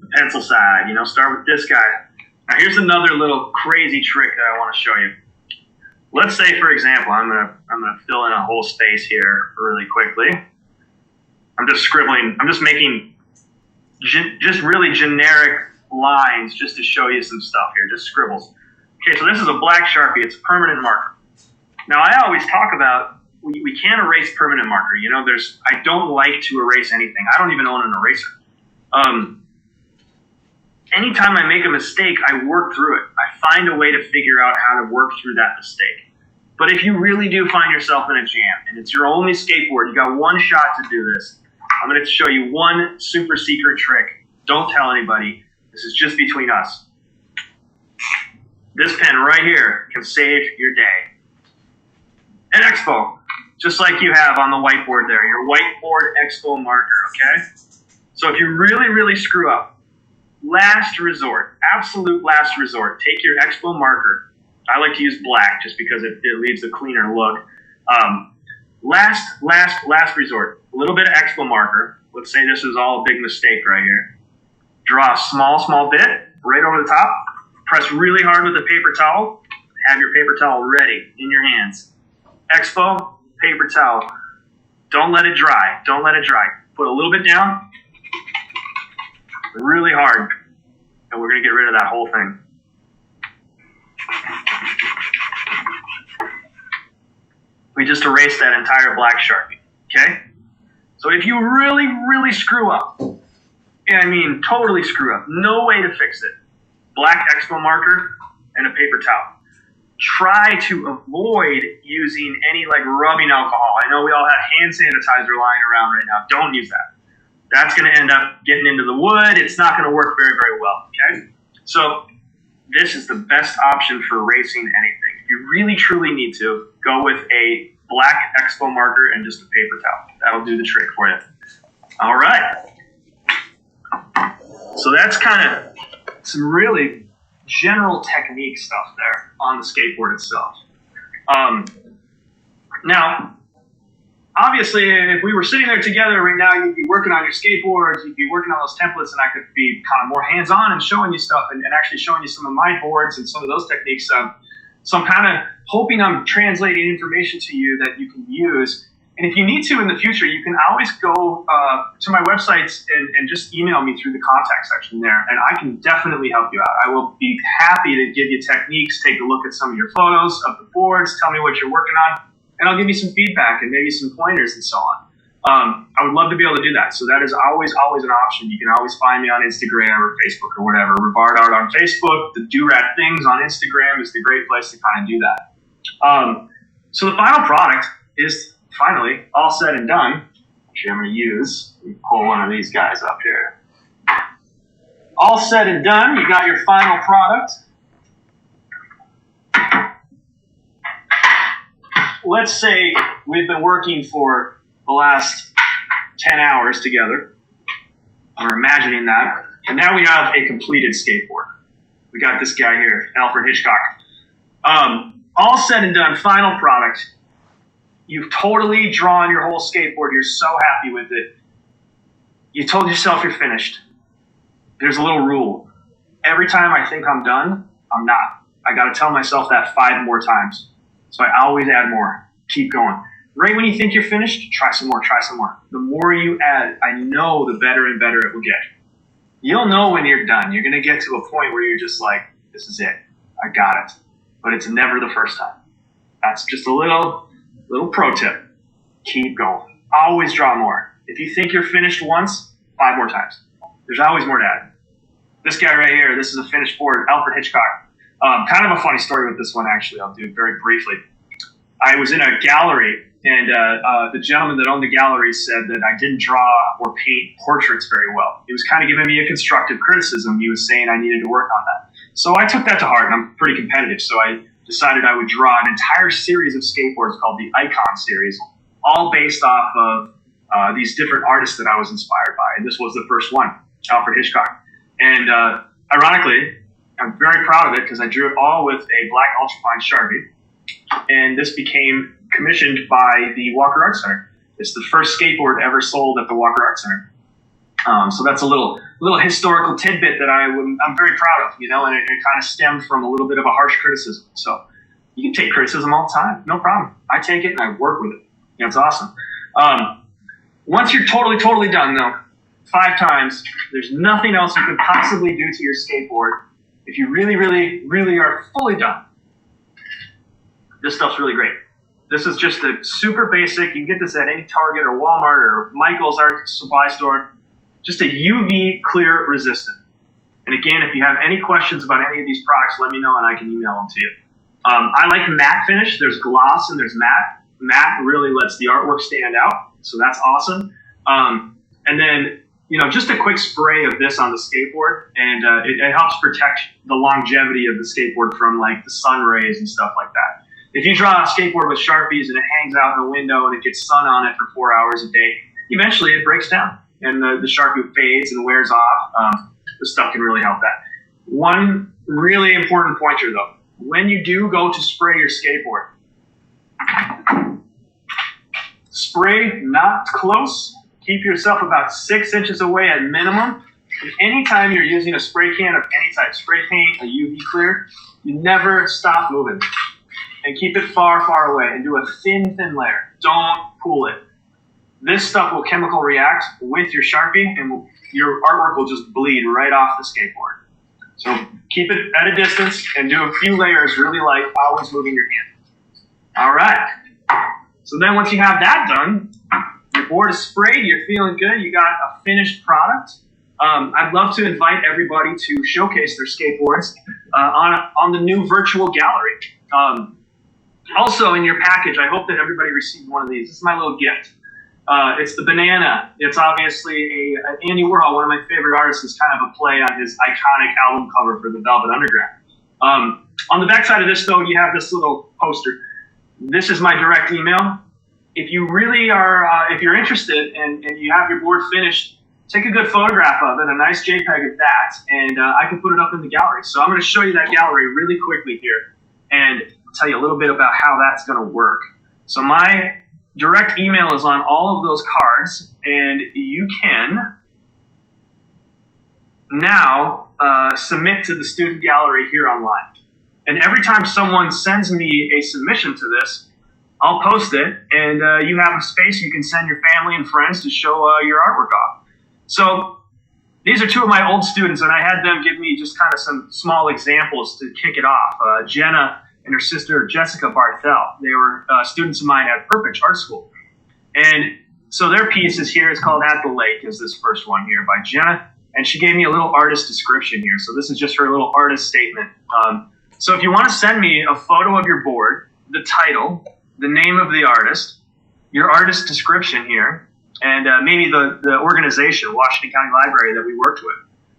the pencil side, start with this guy. Now here's another little crazy trick that I want to show you. Let's say, for example, I'm gonna fill in a whole space here really quickly. I'm just scribbling. I'm just making just really generic lines just to show you some stuff here, just scribbles. Okay, so this is a black Sharpie. It's a permanent marker. Now, I always talk about we can't erase permanent marker. I don't like to erase anything. I don't even own an eraser. Anytime I make a mistake, I work through it. I find a way to figure out how to work through that mistake. But if you really do find yourself in a jam and it's your only skateboard, you got one shot to do this, I'm going to show you one super secret trick. Don't tell anybody. This is just between us. This pen right here can save your day. An Expo, just like you have on the whiteboard there, your whiteboard Expo marker, okay? So if you really, really screw up, last resort, absolute last resort, take your Expo marker. I like to use black just because it leaves a cleaner look. Last resort, a little bit of Expo marker. Let's say this is all a big mistake right here. Draw a small bit right over the top. Press really hard with a paper towel. Have your paper towel ready in your hands. Expo, paper towel. Don't let it dry. Don't let it dry. Put a little bit down. Really hard. And we're going to get rid of that whole thing. We just erased that entire black Sharpie. Okay? So if you really, really screw up, and I mean totally screw up, no way to fix it. Black Expo marker and a paper towel. Try to avoid using any like rubbing alcohol. I know we all have hand sanitizer lying around right now. Don't use that. That's going to end up getting into the wood. It's not going to work very, very well. Okay? So this is the best option for erasing anything. If you really, truly need to, go with a black Expo marker and just a paper towel. That'll do the trick for you. All right. So that's kind of some really general technique stuff there on the skateboard itself. Now, obviously, if we were sitting there together right now, you'd be working on your skateboards, you'd be working on those templates, and I could be kind of more hands-on and showing you stuff and actually showing you some of my boards and some of those techniques. So I'm kind of hoping I'm translating information to you that you can use. And if you need to in the future, you can always go to my websites and just email me through the contact section there, and I can definitely help you out. I will be happy to give you techniques, take a look at some of your photos of the boards, tell me what you're working on, and I'll give you some feedback and maybe some pointers and so on. I would love to be able to do that. So that is always an option. You can always find me on Instagram or Facebook or whatever. Rivard Art on Facebook. The Do Rad Things on Instagram is the great place to kind of do that. So the final product is finally all said and done. Actually, I'm going to use, let me pull one of these guys up here. All said and done, you got your final product. Let's say we've been working for the last 10 hours together. We're imagining that. And now we have a completed skateboard. We got this guy here, Alfred Hitchcock. All said and done, final product. You've totally drawn your whole skateboard. You're so happy with it. You told yourself you're finished. There's a little rule. Every time I think I'm done, I'm not. I got to tell myself that 5 more times. So I always add more. Keep going. Right when you think you're finished, try some more, try some more. The more you add, I know the better and better it will get. You'll know when you're done. You're going to get to a point where you're just like, this is it. I got it. But it's never the first time. That's just a little pro tip. Keep going. Always draw more. If you think you're finished once, 5 more times. There's always more to add. This guy right here, this is a finished board, Alfred Hitchcock. Kind of a funny story with this one, actually. I'll do it very briefly. I was in a gallery, and the gentleman that owned the gallery said that I didn't draw or paint portraits very well. He was kind of giving me a constructive criticism. He was saying I needed to work on that. So I took that to heart, and I'm pretty competitive, so I decided I would draw an entire series of skateboards called the Icon series, all based off of these different artists that I was inspired by. And this was the first one, Alfred Hitchcock. And ironically, I'm very proud of it because I drew it all with a black ultrafine Sharpie. And this became commissioned by the Walker Art Center. It's the first skateboard ever sold at the Walker Art Center. So that's a little historical tidbit that I'm very proud of, and it kind of stemmed from a little bit of a harsh criticism. So you can take criticism all the time, no problem. I take it and I work with it. It's awesome. Once you're totally done, though, 5 times, there's nothing else you could possibly do to your skateboard. If you really, really, really are fully done, this stuff's really great. This is just a super basic. You can get this at any Target or Walmart or Michael's art supply store. Just a UV clear resistant. And again, if you have any questions about any of these products, let me know and I can email them to you. I like matte finish. There's gloss and there's matte. Matte really lets the artwork stand out, so that's awesome. And then, just a quick spray of this on the skateboard, and it helps protect the longevity of the skateboard from like the sun rays and stuff like that. If you draw a skateboard with Sharpies and it hangs out in a window and it gets sun on it for 4 hours a day, eventually it breaks down and the Sharpie fades and wears off. This stuff can really help that. One really important pointer though, when you do go to spray your skateboard, spray not close. Keep yourself about 6 inches away at minimum. And anytime you're using a spray can of any type, spray paint, a UV clear, you never stop moving. And keep it far, far away and do a thin, thin layer. Don't pool it. This stuff will chemical react with your Sharpie and your artwork will just bleed right off the skateboard. So keep it at a distance and do a few layers really light, always moving your hand. All right. So then once you have that done, your board is sprayed, you're feeling good, you got a finished product. I'd love to invite everybody to showcase their skateboards on the new virtual gallery. Also in your package, I hope that everybody received one of these. This is my little gift. It's the banana. It's obviously Andy Warhol, one of my favorite artists, is kind of a play on his iconic album cover for the Velvet Underground. On the back side of this, though, you have this little poster. This is my direct email. If you really are, if you're interested and you have your board finished, take a good photograph of it, a nice JPEG of that, and I can put it up in the gallery. So I'm going to show you that gallery really quickly here and tell you a little bit about how that's going to work. So my direct email is on all of those cards, and you can now submit to the student gallery here online. And every time someone sends me a submission to this, I'll post it, and you have a space you can send your family and friends to show your artwork off. So these are two of my old students, and I had them give me just kind of some small examples to kick it off. Jenna and her sister Jessica Barthel. They were students of mine at Perpich Art School. And so their piece is here. It's called At the Lake, is this first one here by Jenna. And she gave me a little artist description here. So this is just her little artist statement. So if you want to send me a photo of your board, the title, the name of the artist, your artist description here, and maybe the organization, Washington County Library, that we worked with.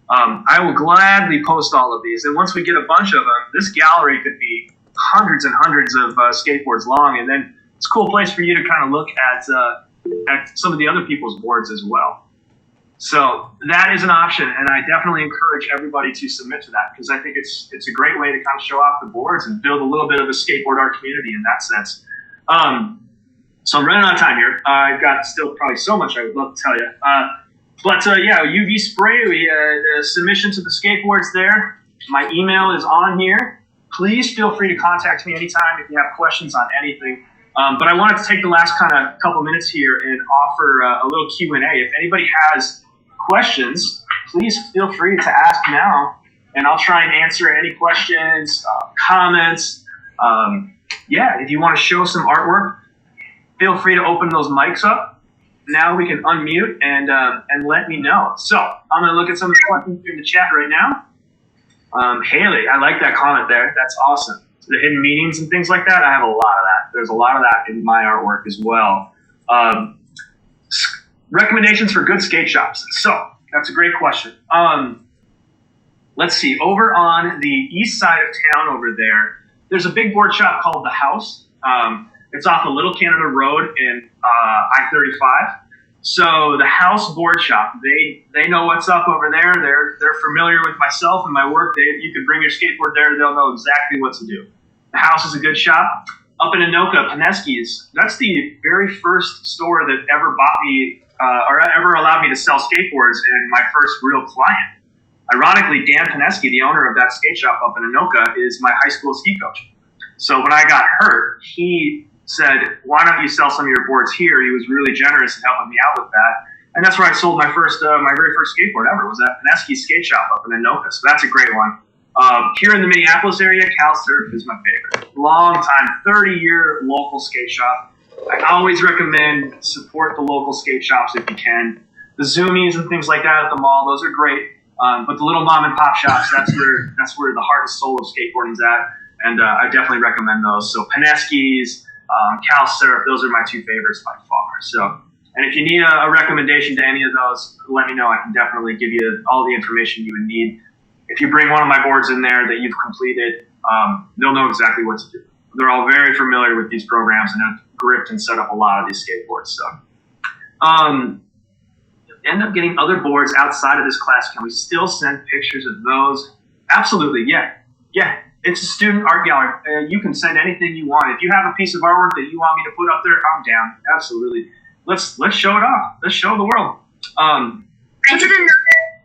I will gladly post all of these. And once we get a bunch of them, this gallery could be hundreds and hundreds of skateboards long. And then it's a cool place for you to kind of look at some of the other people's boards as well. So that is an option, and I definitely encourage everybody to submit to that because I think it's a great way to kind of show off the boards and build a little bit of a skateboard art community in that sense. So I'm running out of time here. I've got still probably so much I would love to tell you. Yeah, UV spray, the submission to the skateboards there. My email is on here. Please feel free to contact me anytime if you have questions on anything. But I wanted to take the last kind of couple minutes here and offer a little Q&A. If anybody has questions, please feel free to ask now, and I'll try and answer any questions, comments. If you want to show some artwork, feel free to open those mics up. Now we can unmute and let me know. So I'm going to look at some of the questions in the chat right now. Haley, I like that comment there. That's awesome. The hidden meanings and things like that, I have a lot of that. There's a lot of that in my artwork as well. Recommendations for good skate shops. So that's a great question. Let's see. Over on the east side of town over there, there's a big board shop called The House. It's off of Little Canada Road in I-35. So The House Board Shop, they know what's up over there. They're familiar with myself and my work. You can bring your skateboard there. They'll know exactly what to do. The House is a good shop. Up in Anoka, Paneski's, that's the very first store that ever bought me or ever allowed me to sell skateboards and my first real client. Ironically, Dan Paneski, the owner of that skate shop up in Anoka, is my high school ski coach. So when I got hurt, he said, why don't you sell some of your boards here? He was really generous in helping me out with that. And that's where I sold my very first skateboard ever, was at Paneski skate shop up in Anoka. So that's a great one. Here in the Minneapolis area, Cal Surf is my favorite. Long time, 30-year local skate shop. I always recommend support the local skate shops if you can. The Zoomies and things like that at the mall, those are great. But the little mom and pop shops, that's where the heart and soul of skateboarding's at. And I definitely recommend those. So Paneski's, Cal Surf, those are my two favorites by far. So And if you need a recommendation to any of those, let me know. I can definitely give you all the information you would need. If you bring one of my boards in there that you've completed, they'll know exactly what to do. They're all very familiar with these programs and have gripped and set up a lot of these skateboards. So, end up getting other boards outside of this class. Can we still send pictures of those? Absolutely, yeah. Yeah, it's a student art gallery. You can send anything you want. If you have a piece of artwork that you want me to put up there, I'm down. Absolutely. Let's show it off. Let's show the world. I did another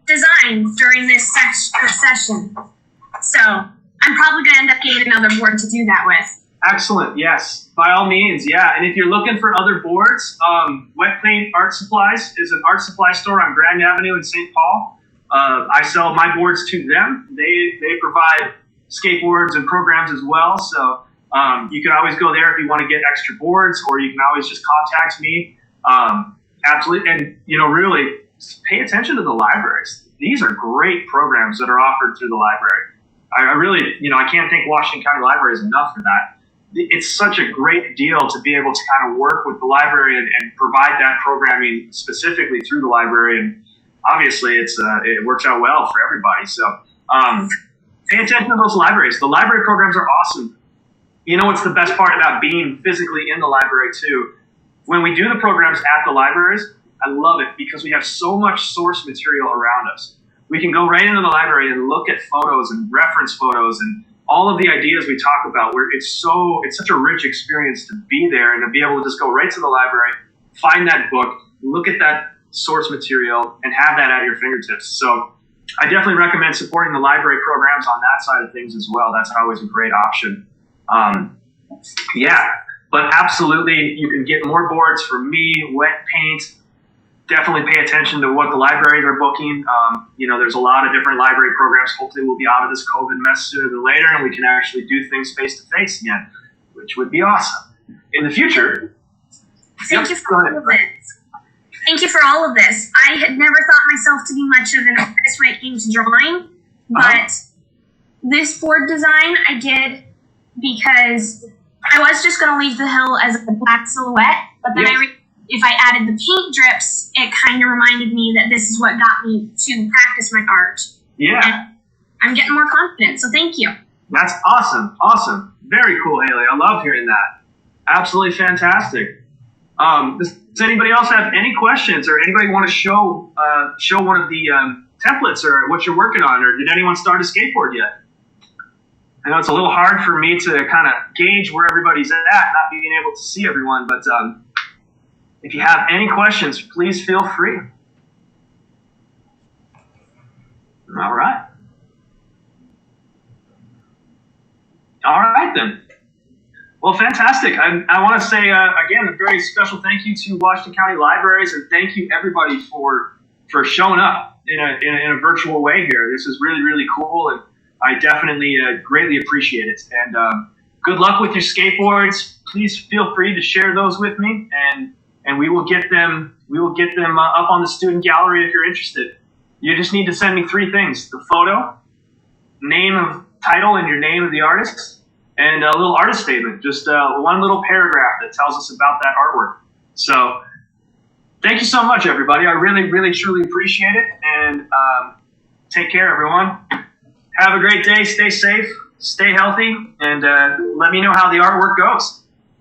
design during this session, so I'm probably going to end up getting another board to do that with. Excellent. Yes, by all means. Yeah, and if you're looking for other boards, Wet Paint Art Supplies is an art supply store on Grand Avenue in St. Paul. I sell my boards to them. They provide skateboards and programs as well. So you can always go there if you want to get extra boards, or you can always just contact me. Absolutely. And, really pay attention to the libraries. These are great programs that are offered through the library. I really, I can't thank Washington County Libraries enough for that. It's such a great deal to be able to kind of work with the library and provide that programming specifically through the library. And obviously it works out well for everybody. So pay attention to those libraries. The library programs are awesome. You know what's the best part about being physically in the library too? When we do the programs at the libraries, I love it because we have so much source material around us. We can go right into the library and look at photos and reference photos and all of the ideas we talk about, where it's such a rich experience to be there and to be able to just go right to the library, find that book, look at that source material, and have that at your fingertips. So I definitely recommend supporting the library programs on that side of things as well. That's always a great option. But absolutely, you can get more boards from me, Wet Paint. Definitely pay attention to what the libraries are booking. There's a lot of different library programs. Hopefully we'll be out of this COVID mess sooner than later, and we can actually do things face-to-face again, which would be awesome. In the future... Thank you for all of this. Thank you for all of this. I had never thought myself to be much of an artist when it came to drawing, but this board design I did because I was just going to leave the hill as a black silhouette, but then if I added the paint drips, it kind of reminded me that this is what got me to practice my art. Yeah. And I'm getting more confident, so thank you. That's awesome. Awesome. Very cool, Haley. I love hearing that. Absolutely fantastic. Does anybody else have any questions, or anybody want to show one of the templates or what you're working on, or did anyone start a skateboard yet? I know it's a little hard for me to kind of gauge where everybody's at, not being able to see everyone, but if you have any questions, please feel free. All right. All right, then. Well, fantastic. I want to say, again, a very special thank you to Washington County Libraries, and thank you, everybody, for showing up in a virtual way here. This is really, really cool, and I definitely greatly appreciate it. And good luck with your skateboards. Please feel free to share those with me, and we will get them up on the student gallery if you're interested. You just need to send me 3 things: the photo, title and your name of the artist, and a little artist statement, just one little paragraph that tells us about that artwork. So thank you so much, everybody. I really, really, truly appreciate it. And take care, everyone. Have a great day. Stay safe. Stay healthy. And let me know how the artwork goes.